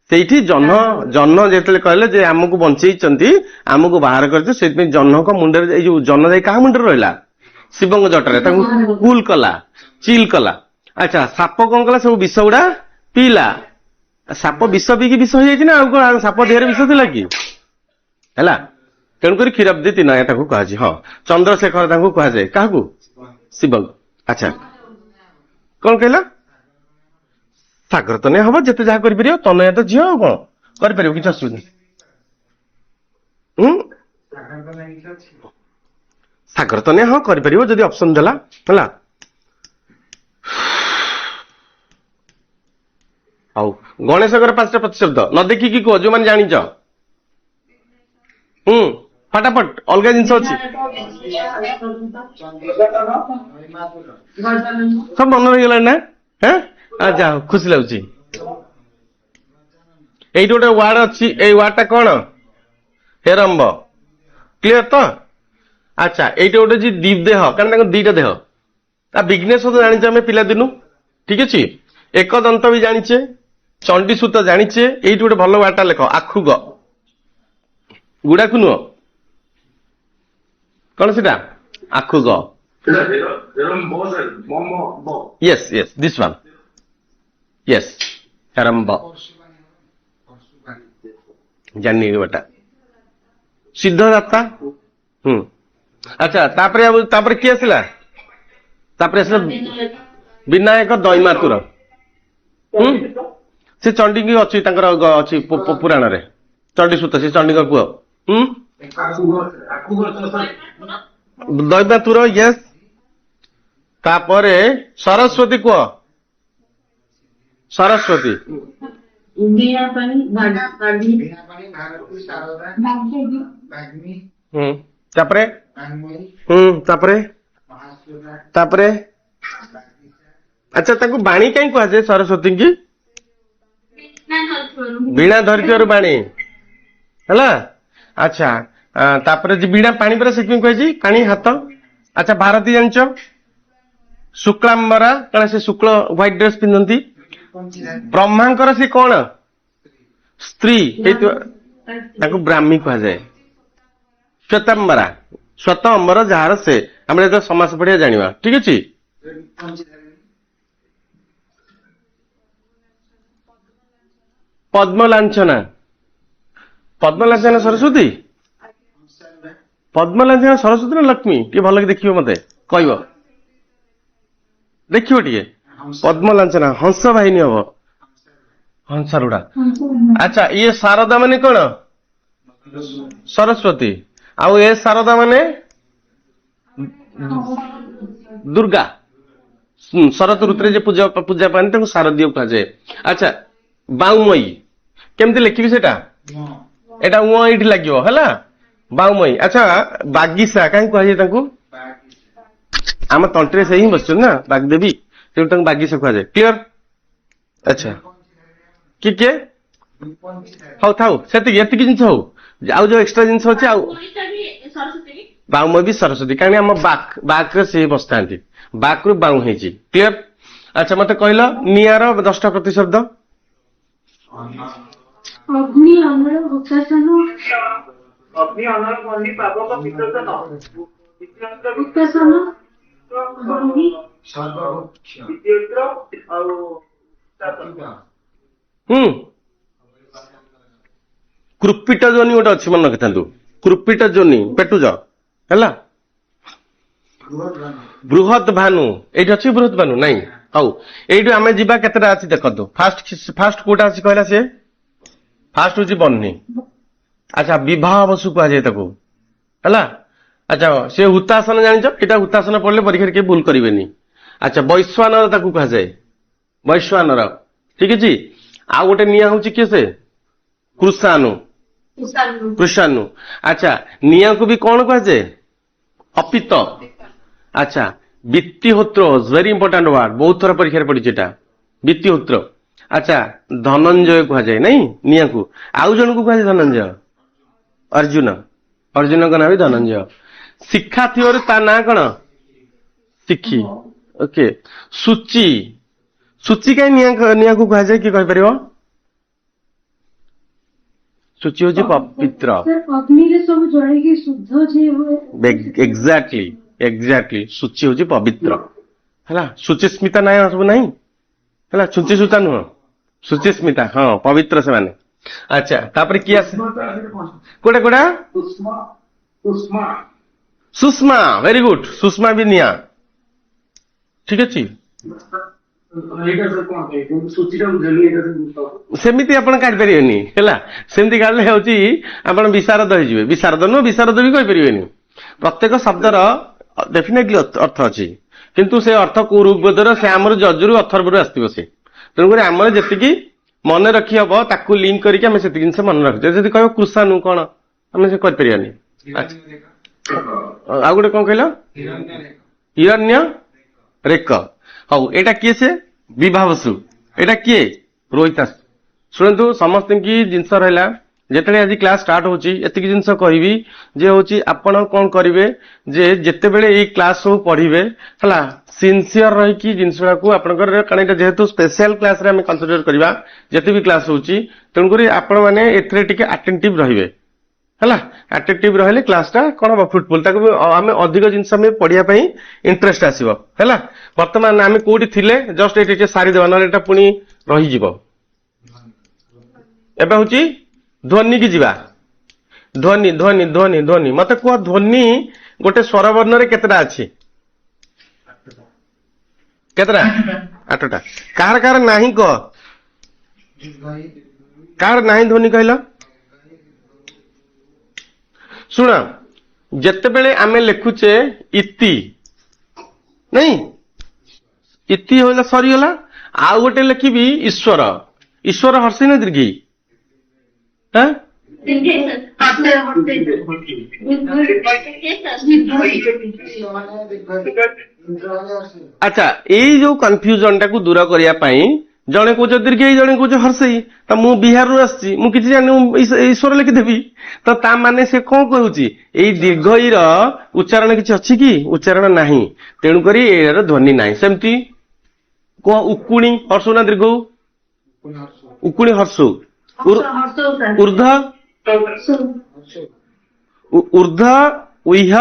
ସେଇଠି ଜହ୍ନ ଯେତେବେଳେ କହିଲେ ଯେ ଆମକୁ ବଞ୍ଚେଇଛନ୍ତି, ଆମକୁ ବାହାର କରିছে, ସେଇଥିପାଇଁ ଜହ୍ନଙ୍କ ମୁଣ୍ଡରେ, ଏଇ ଯୋଉ ଜହ୍ନ ଯାଇ କାହା ମୁଣ୍ଡରେ ରହିଲା? ଶିବଙ୍କ ଜଟାରେ, ତାଙ୍କୁ କୁଲ କଲା, ଚିଲ କଲା। ଆଚ୍ଛା, ସାପ କଣ କଲା? ସବୁ ବିଷ ଗୁଡା ପିଇଲା। ସାପ ବିଷ ପିଇକି ବିଷ ହେଇଯାଇଛି ନା, ଆଉ କଣ ସାପ ଦେହରେ ବିଷ ଥିଲା କି? ହେଲା, ତେଣୁକରି କ୍ଷୀରବ୍ଦି ତନୟା ତାଙ୍କୁ କୁହାଯାଏ। ହଁ, ଚନ୍ଦ୍ରଶେଖର ତାଙ୍କୁ କୁହାଯାଏ। କାହାକୁ? ଶିବଙ୍କୁ। ଆଚ୍ଛା, କଣ କହିଲା? ସାଗର ତନୟା ହବ, ଯେତେ ଯାହା କରିପାରିବ। ତନୟା ତ ଝିଅ, ଆଉ କଣ କରିପାରିବ? କିଛି ଅସୁବିଧା। ସାଗର ତନୟା ହଁ କରିପାରିବ ଯଦି ଅପସନ ଦେଲା। ହେଲା, ହଉ, ଗଣେଶଙ୍କର 5ଟା ପ୍ରତିଶବ୍ଦ ନ ଦେଖିକି କୁହ, ଯୋଉମାନେ ଜାଣିଛ। ଫଟାଫଟ, ଅଲଗା ଜିନିଷ ଅଛି ସବୁ ମନେ ରହିଗଲାଣି ନା? ଯାହା ହଉ, ଖୁସି ଲାଗୁଛି। ଏଇଠି ଗୋଟେ ୱାର୍ଡ ଅଛି, ଏଇ ୱାର୍ଡଟା କଣ? ହେରମ୍ବ। କ୍ଲିୟର ତ? ଆଚ୍ଛା, ଏଇଠି ଗୋଟେ ଅଛି ଦିଦେହ, କାରଣ ତାଙ୍କ 2ଟା ଦେହ। ବିଘ୍ନେଶ୍ୱର ଜାଣିଛେ ଆମେ ପିଲାଦିନୁ, ଠିକ ଅଛି। ଏକଦନ୍ତ ବି ଜାଣିଛେ, ଚଣ୍ଡୀ ସୂତ ଜାଣିଛେ, ଏଇଠି ଗୋଟେ ଭଲ ୱାର୍ଡଟା ଲେଖ, ଆଖୁଗ ଗୁଡାକୁ ନୁହଁ, କଣ ସେଟା ଆଖୁଗ, ସେଟା ଏରମ ବ ସାର୍ ମମ ବ yes yes this one, yes Heramba, ଜାଣିନି ଏଟା ସିଦ୍ଧଦାତା। ଆଚ୍ଛା ତାପରେ କିଏ ଆସିଲା? ତାପରେ ଆସିଲା ବିନାୟକ ଦୈମାତୁର। ସେ ଚଣ୍ଡୀଙ୍କି ଅଛି, ତାଙ୍କର ଅଛି ପୁରାଣରେ, ଚଣ୍ଡୀସୂତ, ସେ ଚଣ୍ଡୀଙ୍କ ପୁଅ। ଦୈମାତୁର, ୟେସ୍। ତାପରେ ସରସ୍ୱତୀ କୁହ, ସରସ୍ୱତୀ। इंडिया पानी बागी ତାପରେ ତାପରେ ତାପରେ ଆଚ୍ଛା ତାଙ୍କୁ ବାଣୀ କାହିଁ କୁହାଯାଏ ସରସ୍ୱତୀଙ୍କି? ବୀଣା ଧରିଥିବାରୁ ବାଣୀ ହେଲା। ଆଚ୍ଛା ତାପରେ ଯେ ବୀଣା ପାଣି ପରେ ସେଥିପାଇଁ କୁହାଯାଇଛି ପାଣି ହାତ। ଆଚ୍ଛା ଭାରତୀ ଜାଣିଛ? ଶୁକ୍ଲାମ୍ବରା, କାରଣ ସେ ଶୁକ୍ଳ ହ୍ୱାଇଟ ଡ୍ରେସ ପିନ୍ଧନ୍ତି। ବ୍ରହ୍ମାଙ୍କର ସେ କଣ? ସ୍ତ୍ରୀ ହେଇଥିବ, ତାକୁ ବ୍ରାହ୍ମୀ କୁହାଯାଏ। ଶ୍ଵେତାମ୍ବରା, ଶ୍ଵେତ ଅମ୍ବର ଯାହାର ସେ, ଆମେ ଯେତେବେଳେ ସମାସ ପଢିବା ଜାଣିବା, ଠିକ ଅଛି। ପଦ୍ମଲାଞ୍ଚନା, ପଦ୍ମଲାଞ୍ଚନା ସରସ୍ୱତୀ, ପଦ୍ମଲାଞ୍ଚନା ସରସ୍ୱତୀ ନା ଲକ୍ଷ୍ମୀ? ଟିକେ ଭଲ କି ଦେଖିବ, ମତେ କହିବ, ଦେଖିବ ଟିକେ। ପଦ୍ମଲାଞ୍ଚନା ହଂସ ବାହିନୀ ହବ, ହଂସାରୁଢା। ଆଚ୍ଛା ଇଏ ଶାରଦା ମାନେ କଣ? ସରସ୍ୱତୀ। ଆଉ ଏ ଶାରଦା ମାନେ ଦୁର୍ଗା। ଶରତ ଋତୁରେ ଯେ ପୂଜା ପାଆନ୍ତି ତାଙ୍କୁ ଶାରଦୀୟ କୁହାଯାଏ। ଆଚ୍ଛା ବାଉମୟୀ କେମିତି ଲେଖିବି ସେଟା? ଏଟା ଏଇଠି ଲାଗିବ ହେଲା, ବାଉମୟୀ। ଆଚ୍ଛା ବାଗିଶା କାହିଁ କୁହାଯାଏ ତାଙ୍କୁ? ଆମ ତଣ୍ଟିରେ ସେଇ ହିଁ ବସିଛନ୍ତି ନା ବାଗଦେବୀ, ତେଣୁ ତାଙ୍କୁ ବାଗିଶା କୁହାଯାଏ। କ୍ଲିୟର? ଆଚ୍ଛା କିଏ? ହଉ ଥାଉ, ସେତିକି, ଏତିକି ଜିନିଷ ହଉ। ଆଉ ଯୋଉ ଏକ୍ସଟ୍ରା ଜିନିଷ ଅଛି, ଆଉ ବାଉମୟୀ ବି ସରସ୍ୱତୀ, କାରଣ ଆମ ବାକ୍ରେ ସେ ବସିଥାନ୍ତି, ବାକ୍ରୁ ବାଉ ହେଇଛି। କ୍ଲିୟର? ଆଚ୍ଛା ମତେ କହିଲ ନିଆର 10ଟା ପ୍ରତିଶବ୍ଦ। अग्नि अमर हुतासन ଅଗ୍ନି ଅନଳ ବହ୍ନି ପାବକ ବିସର୍ଜନ हुतासन बन्ही ଦ୍ୱିତୀୟ ଆଉ କୃପିଟ ଯୋନି ଗୋଟେ ଅଛି, ମନେ ରଖିଥାନ୍ତୁ। କୃପିଟ ଯୋନି, ପେଟୁଜ ହେଲା। ବୃହତ ଭାନୁ, ଏଇଠି ଅଛି ବୃହତ ଭାନୁ ନାଇଁ? ହଉ, ଏଇଠୁ ଆମେ ଯିବା କେତେଟା ଅଛି ଦେଖନ୍ତୁ। ଫାଷ୍ଟ କୋଉଟା ଅଛି କହିଲା ସେ? ଫାଷ୍ଟ ହଉଛି ବହ୍ନି। ଆଚ୍ଛା ବିବାହ ବସୁ କୁହାଯାଏ ତାକୁ ହେଲା। ଆଚ୍ଛା ସେ ହୁତାସନ ଜାଣିଛ? ଏଇଟା ହୁତାସନ ପଢିଲେ ପରୀକ୍ଷାରେ କେହି ଭୁଲ କରିବେନି। ଆଚ୍ଛା ବୈଶ୍ୱାନର ତାକୁ କୁହାଯାଏ, ବୈଶ୍ୱାନର, ଠିକ ଅଛି। ଆଉ ଗୋଟେ ନିଆଁ ହଉଛି କିଏ ସେ? କୃଷାନୁ, କୃଷାନୁ। ଆଚ୍ଛା ନିଆଁକୁ ବି କଣ କୁହାଯାଏ? ଅପିତ। ଆଚ୍ଛା ବିତ୍ତିହୋତ୍ର, ଭେରି ଇମ୍ପୋର୍ଟାଣ୍ଟ ୱାର୍ଡ, ବହୁତ ଥର ପରୀକ୍ଷାରେ ପଡିଛି ଏଟା, ବିତ୍ତିହୋତ୍ର। ଆଚ୍ଛା ଧନଞ୍ଜୟ କୁହାଯାଏ ନାଇଁ ନିଆଁକୁ। ଆଉ ଜଣକୁ କୁହାଯାଏ ଧନଞ୍ଜୟ, ଅର୍ଜୁନ, ଅର୍ଜୁନଙ୍କ ନାଁ ବି ଧନଞ୍ଜୟ। ଶିକ୍ଷା ଥିବାରୁ ତା ନାଁ କଣ? ଶିଖି। ଓକେ। ସୂଚି, ସୂଚି କାହିଁ ନିଆଁକୁ କୁହାଯାଏ କିଏ କହିପାରିବ? ସୂଚି ହଉଛି ପବିତ୍ର। ଅଗ୍ନିରେ ସବୁ ଜଳେଇକି ଶୁଦ୍ଧ ଯିଏ ହୁଏ। ଏକ୍ଜାକ୍ଟଲି ସୂଚି ହଉଛି ପବିତ୍ର ହେଲା। ଶୁଚିସ୍ମିତା ନାଇଁ ସବୁ ନାହିଁ ହେଲା, ଛୁଞ୍ଚି ସୂତା ନୁହଁ, ଶୁଚିସ୍ମିତା, ହଁ ପବିତ୍ର ସେମାନେ। ଆଚ୍ଛା ତାପରେ କିଏ ଆସେ? କୋଉଟା? Sushma, very good. ସୁଷମା ବି ନିଆଁ, ଠିକ ଅଛି। ସେମିତି ଆପଣ କାଢିପାରିବେନି ହେଲା, ସେମିତି କାଢିଲେ ହଉଛି ଆପଣ ବିଶାରଦ ହେଇଯିବେ। ବିଶାରଦ ନୁହଁ, ବିଶାରଦ ବି କହିପାରିବେନି। ପ୍ରତ୍ୟେକ ଶବ୍ଦର ଡେଫିନେଟଲି ଅର୍ଥ ଅଛି, କିନ୍ତୁ ସେ ଅର୍ଥ କୋଉ ଋଗ୍ବେଦର, ସେ ଆମର ଯଜୁରୁ ଅଥର୍ବରୁ ଆସିଥିବ ସେ। ତେଣୁକରି ଆମର ଯେତିକି ମନେ ରଖି ହବ ତାକୁ ଲିଙ୍କ କରିକି ଆମେ ସେତିକି ଜିନିଷ ମନେ ରଖିଛେ। ଯଦି କହିବ କୃଷାନୁ କଣ, ଆମେ ସେ କରିପାରିବାନି। ଆଉ ଗୋଟେ କଣ କହିଲ? ହିରଣ୍ୟ ରେକ। ହଉ ଏଇଟା କିଏ ସେ? ବିଭାବସୁ। ଏଇଟା କିଏ? ରୋହିତାସ। ଶୁଣନ୍ତୁ ସମସ୍ତଙ୍କୁ ଜିନିଷ ରହିଲା, ଯେତେବେଳେ ଆଜି କ୍ଲାସ ଷ୍ଟାର୍ଟ ହଉଛି ଏତିକି ଜିନିଷ କହିବି ଯେ ହଉଛି ଆପଣ କଣ କରିବେ ଯେ ଯେତେବେଳେ ଏଇ କ୍ଲାସ ସବୁ ପଢିବେ ହେଲା ସିନସିୟର ରହିକି ଜିନିଷଟାକୁ ଆପଣଙ୍କର କାରଣ ଏଇଟା ଯେହେତୁ ସ୍ପେଶାଲ କ୍ଲାସରେ ଆମେ କନସିଡର କରିବା ଯେତେ ବି କ୍ଲାସ ହଉଛି ତେଣୁକରି ଆପଣ ମାନେ ଏଥିରେ ଟିକେ ଆଟେଣ୍ଟିଭ ରହିବେ ହେଲା ଆଟେଣ୍ଟିଭ ରହିଲେ କ୍ଲାସଟା କଣ ହବ ଫ୍ରୁଟଫୁଲ ତାକୁ ଆମେ ଅଧିକ ଜିନିଷ ଆମେ ପଢିବା ପାଇଁ ଇଣ୍ଟରେଷ୍ଟ ଆସିବ ହେଲା ବର୍ତ୍ତମାନ ଆମେ କୋଉଠି ଥିଲେ ଜଷ୍ଟ ଏଠି ଟିକେ ସାରିଦେବା ନହେଲେ ଏଟା ପୁଣି ରହିଯିବ ଏବେ ହଉଛି ଧ୍ୱନି କି ଯିବା ଧ୍ୱନି ଧ୍ୱନି ଧ୍ୱନି ଧ୍ୱନି ମତେ କୁହ ଧ୍ୱନି ଗୋଟେ ସ୍ୱର ବର୍ଣ୍ଣରେ କେତେଟା ଅଛି କେତେଟା 8ଟା କାହାର କାହାର ନାହିଁ କହ କାହାର ନାହିଁ ଧ୍ୱନି କହିଲ ଶୁଣ ଯେତେବେଳେ ଆମେ ଲେଖୁଛେ ଇତି ନାଇଁ ଇତି ହେଲା ସରିଗଲା ଆଉ ଗୋଟେ ଲେଖିବି ଈଶ୍ୱର ଈଶ୍ୱର ହର୍ଷେଇ ନା ଦୀର୍ଘଇ ହଁ ଆଚ୍ଛା ଏଇ ଯୋଉ କନଫ୍ୟୁଜନ ଟାକୁ ଦୂର କରିବା ପାଇଁ ଜଣେ କହୁଛ ଦୀର୍ଘଇ ଜଣେ କହୁଛ ହର୍ଷେଇ ତ ମୁଁ ବିହାରରୁ ଆସିଛି ମୁଁ କିଛି ଜାଣିନି ମୁଁ ଈଶ୍ୱର ଲେଖିଦେବି ତ ତା ମାନେ ସେ କଣ କହୁଛି ଏଇ ଦୀର୍ଘଇର ଉଚ୍ଚାରଣ କିଛି ଅଛି କି ଉଚ୍ଚାରଣ ନାହିଁ ତେଣୁକରି ଏହାର ଧ୍ୱନି ନାହିଁ ସେମିତି କହ ଉକୁଣି ହର୍ଷୁ ନା ଦୀର୍ଘ ଉକୁଣି ହର୍ଷୁ ଉର୍ଦ୍ଧ ଉର୍ଦ୍ଧ ଉହ୍ୟ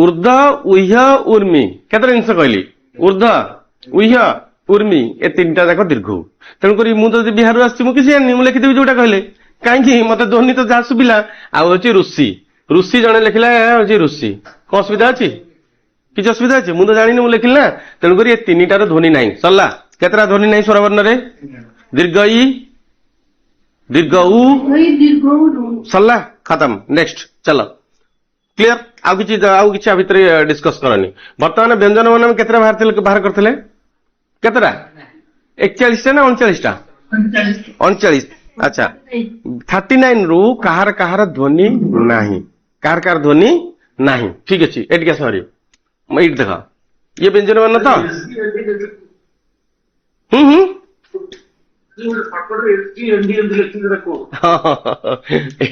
ଉର୍ଦ୍ଧ ଉହ୍ୟ ଉର୍ମି କେତେ ଜିନିଷ କହିଲି ଉର୍ଦ୍ଧ ଉହ୍ୟ ଉର୍ମି ଏ ତିନିଟା ଯାକ ଦୀର୍ଘ ତେଣୁକରି ମୁଁ ଯଦି ବିହାରରୁ ଆସିଛି ମୁଁ କିଛି ଜାଣିନି ମୁଁ ଲେଖିଦେବି ଯୋଉଟା କହିଲେ କାହିଁକି ମତେ ଧ୍ୱନି ତ ଯାହା ଶୁଭିଲା ଆଉ ହଉଛି ଋଷି ଋଷି ଜଣେ ଲେଖିଲା ହଉଛି ଋଷି କଣ ଅସୁବିଧା ଅଛି କିଛି ଅସୁବିଧା ଅଛି ମୁଁ ତ ଜାଣିନି ମୁଁ ଲେଖିଲି ନା ତେଣୁକରି ଏ ତିନିଟାର ଧ୍ୱନି ନାହିଁ ସରିଲା କେତେଟା ଧ୍ୱନି ନାହିଁ ସ୍ୱରବର୍ଣ୍ଣରେ ଦୀର୍ଘ ଇ ଦୀର୍ଘ ଉ ସରିଲା ଖତମ ନେକ୍ସଟ ଚାଲ କ୍ଲିୟର ଆଉ କିଛି ଆ ଭିତରେ ଡିସ୍କସ କରନି ବର୍ତ୍ତମାନ ବ୍ୟଞ୍ଜନ ବର୍ଣ୍ଣ କେତେଟା ବାହାର କରିଥିଲେ କେତେଟା 41ଟା ନା 39ଟା 39 ଆଚ୍ଛା 39 ରୁ କାହାର କାହାର ଧ୍ୱନି ନାହିଁ କାହାର କାହାର ଧ୍ୱନି ନାହିଁ ଠିକ ଅଛି ଏଠିକି ସରି ଏଇଠି ଦେଖ ଇଏ ବ୍ୟଞ୍ଜନ ବର୍ଣ୍ଣ ତ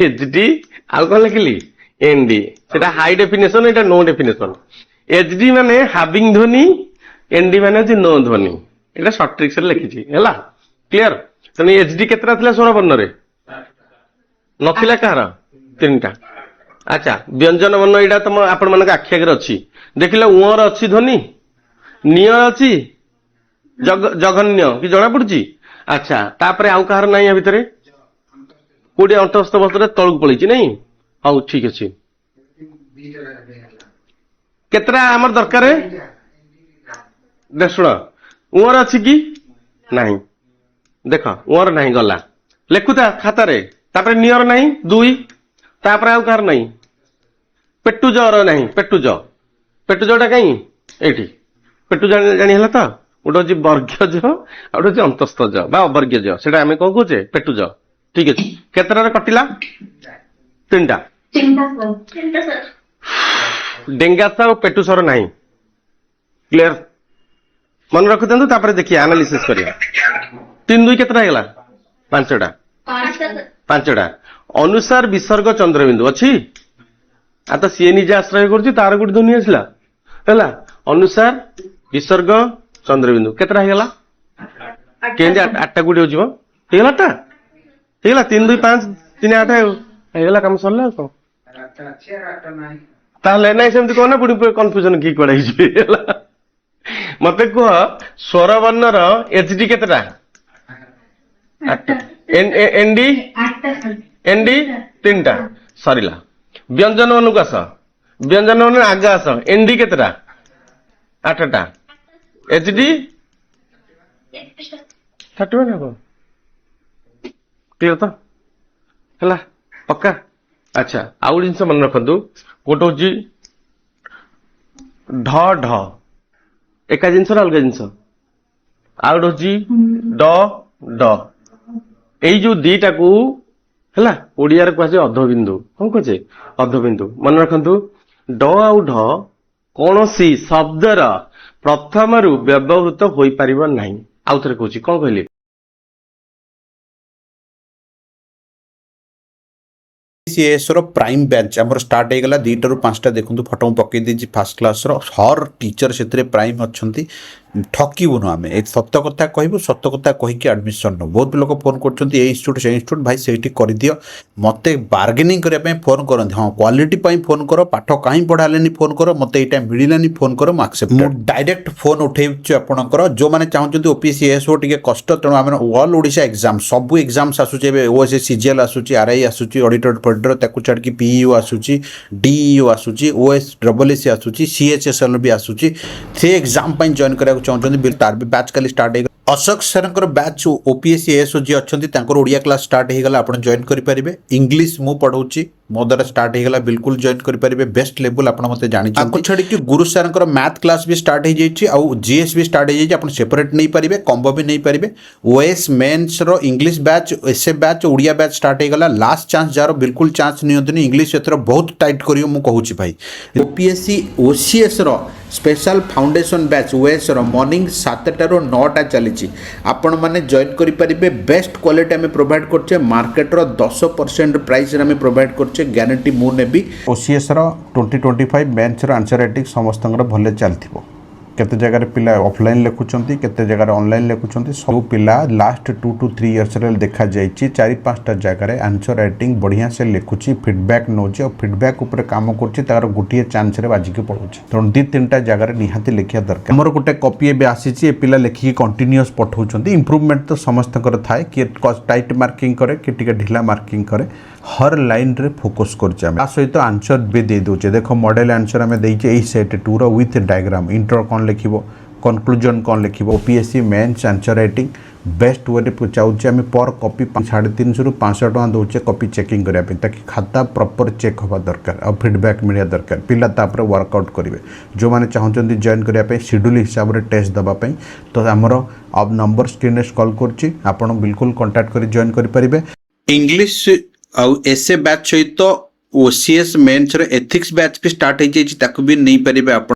ଏଚଡି ଆଉ କଣ ଲେଖିଲି ଏନଡି ସେଟା ହାଇ ଡେଫିନେସନ ଏଟା नो ଡେଫିନେସନ ଏଚଡି ମାନେ ହାଭିଂ ଧ୍ୱନି ଏନଡି ମାନେ ହଉଛି नो ଧ୍ୱନି ଏଟା ସର୍ଟ ଟ୍ରିକ୍ସ ରେ ଲେଖିଛି ହେଲା କ୍ଲିୟର ତେଣୁ ଏଚଡି କେତେଟା ଥିଲା ସ୍ୱର ବର୍ଣ୍ଣରେ ନଥିଲା କାହାର 3ଟା ଆଚ୍ଛା ବ୍ୟଞ୍ଜନ ବର୍ଣ୍ଣ ଏଇଟା ତମ ଆପଣ ମାନଙ୍କ ଆଖି ଆଗରେ ଅଛି ଦେଖିଲେ ଉଅର ଅଛି ଧ୍ୱନି ନିୟ ଅଛି ଜଘନ୍ୟ କି ଜଣା ପଡୁଛି ଆଚ୍ଛା ତାପରେ ଆଉ କାହାର ନାହିଁ ଆ ଭିତରେ କୋଉଠି ଅନ୍ତସ୍ଥ ବସ୍ତ୍ରରେ ତଳକୁ ପଳେଇଛି ନାଇଁ ହଉ ଠିକ ଅଛି କେତେଟା ଆମର ଦରକାର ଶୁଣ ଉଅର ଅଛି କି ନାହିଁ ଦେଖ ଉଅର ନାହିଁ ଗଲା ଲେଖୁଥା ଖାତାରେ ତାପରେ ନିଅର ନାହିଁ 2 ତାପରେ ଆଉ କାହାର ନାହିଁ ପେଟୁଜର ନାହିଁ ପେଟୁଜଟା କାହିଁ ଏଇଠି ପେଟୁ ଜାଣି ହେଲା ତ ଗୋଟେ ହଉଛି ବର୍ଗ୍ୟଜ ଆଉ ଗୋଟେ ହଉଛି ଅନ୍ତସ୍ଥଜ ବା ଅବର୍ଗ୍ୟଜ ସେଟା ଆମେ କଣ କହୁଛେ ପେଟୁଜ ଠିକ ଅଛି କେତେଟାରେ କଟିଲା 3ଟା ଡେଙ୍ଗାସ ଆଉ ପେଟୁସର ନାହିଁ କ୍ଲିୟର ମନେ ରଖିଥାନ୍ତୁ ତାପରେ ଦେଖିବା ଆନାଲିସିସ୍ କରିବା 3 2 କେତେଟା ହେଇଗଲା 5ଟା ଅନୁସାର ବିସର୍ଗ ଚନ୍ଦ୍ରବିନ୍ଦୁ ଅଛି ଆ ତ ସିଏ ନିଜେ ଆଶ୍ରୟ କରୁଛି ତାର ଗୋଟେ ଧ୍ୱନି ଆସିଲା ହେଲା ଅନୁସାର ବିସର୍ଗ ଚନ୍ଦ୍ରବିନ୍ଦୁ କେତେଟା ହେଇଗଲା କେମିତି 8ଟା କୋଉଠି ଯିବ ହେଇଗଲା 8ଟା ହେଇଗଲା 3 2 5 3 8 ହେଇଗଲା କାମ ସରିଲା ଆଉ କଣ ତାହେଲେ ନାଇଁ ସେମିତି କହ ନା ପୁଣି କନଫ୍ୟୁଜନ କି କୁଆଡେ ହେଇଯିବେ ହେଲା ମତେ କୁହ ସ୍ୱର ବର୍ଣ୍ଣର ଏଚଡି କେତେଟା ଏନଡି 3ଟା ସରିଲା ବ୍ୟଞ୍ଜନ ବର୍ଣ୍ଣକୁ ଆସ ବ୍ୟଞ୍ଜନ ବର୍ଣ୍ଣ ଆଗ ଆସ ଏନଡି କେତେଟା 8ଟା ଏଚଡି 31 ହବ କ୍ଲିୟର ତ ହେଲା ପକ୍କା ଆଚ୍ଛା ଆଉ ଗୋଟେ ଜିନିଷ ମନେ ରଖନ୍ତୁ ଗୋଟେ ହଉଛି ଢ ଢ ଏକା ଜିନିଷ ନା ଅଲଗା ଜିନିଷ ଆଉ ଗୋଟେ ହଉଛି ଡ ଡ ଏଇ ଯୋଉ ଦିଟାକୁ ହେଲା ଓଡିଆରେ କୁହାଯାଏ ଅଧବିନ୍ଦୁ କଣ କୁହାଯାଏ ଅଧବିନ୍ଦୁ ମନେ ରଖନ୍ତୁ ଡ ଆଉ ଢ କୌଣସି ଶବ୍ଦର ପ୍ରଥମରୁ ବ୍ୟବହୃତ ହୋଇପାରିବ ନାହିଁ ଆଉ ଥରେ କହୁଛି କଣ କହିଲି सीएस रो प्राइम बैच आमर स्टार्ट होगला 2 ରୁ 5टा देखु फटो पकई दी फास्ट क्लास रो हर टीचर से प्राइम अच्छा ठकीबुन आम ए सत कथा कहबू सत कथा कहीकि एडमिशन नो बहुत लोग फोन कर इंस्टीट्यूट से इंस्टीट्यूट भाई से कर दियो मत बार्गेनिंग करने फोन करते हाँ क्वालिटी फोन कर पाठ कहीं पढ़ाले फोन कर मत यहाँ मिलानी फोन कर मुझे डायरेक्ट फोन उठे आपंकर जो मैंने चाहते ओपीएससी एस हो टे कष्ट तेणु आम ऑल ओडिशा एग्जाम सबू एग्जाम्स आसूचे ओएसएस सीजीएल आसूची आरआई आसूची ऑडिटर फॉडिटर ताकू छाड़ी पीईओ आसूची डीईओ आसूची ओएस डबलएससी आसूची सीएचएसएल भी आसूची से एग्जाम जॉइन करा चाहते तार भी बैच काली स्टार्ट हो Ashok sir batch OPSC S G अच्छा ओडिया क्लास स्टार्ट होगा आप जॉइन करेंगे इंग्लिश मु पढ़ाऊँ मो द्वारा स्टार्ट होगा बिल्कुल जॉइन करेंगे बेस्ट लेवल आप मत जानते छाड़ी गुरु सर मैथ क्लास भी स्टार्ट हो जाए जीएस भी स्टार्ट हो जाए सेपरेट नहीं पारे कॉम्बो भी नहीं पारे ओएस मेन्स रो English batch SA batch Odia batch start होगा लास्ट चांस जार बिल्कुल चांस नहीं इंग्लिश एथर बहुत टाइट कर कहूँ भाई ओपीएससी ओसीएस रो स्पेशल फाउंडेशन बैच ओएस रो मॉर्निंग 7टा ରୁ 9टा चली आपण मैंने जॉइन करेंगे बेस्ट क्वालिटी आम प्रोवाइड करछे मार्केट रो 10% प्राइस आम प्रोवाइड करछे ग्यारंटी मु नेबी ओसीएस रो 2025 बेंच रो आंसर राइटिंग समस्त भले चलथिबो केते जगह पिला ऑफलाइन लिखुचंती केते जगह ऑनलाइन लिखुचंती सब पिला लास्ट 2 to 3 इयर्स रे देखा जायछि 4-5टा जगह आंसर राइटिंग बढ़िया से लिखुची फीडबैक नोचे और फीडबैक ऊपर काम करछि तार गुटिए चांस रे बाजी के पड़ुछि तो 2-3टा जगह निहाती लिखिया दरकार हमर गुटे कॉपी ए आसीछि ए पिला लिखि कंटीन्यूअस पठाउछंती इंप्रूवमेंट तो समस्तकर थाए कि टाइट मार्किंग करे कि टिके ढिला मार्किंग करे हर लाइन रे फोकस करछे हम सहित आंसर भी दे दोचे देखो मॉडल आंसर हमें देइचे एई सेट 2 रो विथ डायग्राम इंट्रो कौन लिखिबो कंक्लूजन कौन लिखिबो OPSC mains answer writing best way चाहूँ आम पर कॉपी 350 ରୁ 500 टका दौचे कॉपी चेकिंग करने ताकि खाता प्रॉपर चेक हवा दरकार और फीडबैक मिलवा दरकार पिला तापर वर्कआउट करेंगे जो मैंने चाहते जॉइन करने शेड्यूल हिसाब से टेस्ट देवाई तो आमर अब नंबर स्क्रीन रे स्क्रॉल करछि आपण बिल्कुल कांटेक्ट कर जॉइन करेंगे इंग्लिश आउ एसए बैच सहित ओसीएस मेन्स रो एथिक्स बैच भी स्टार्ट हो जाए भी नहीं पारे आप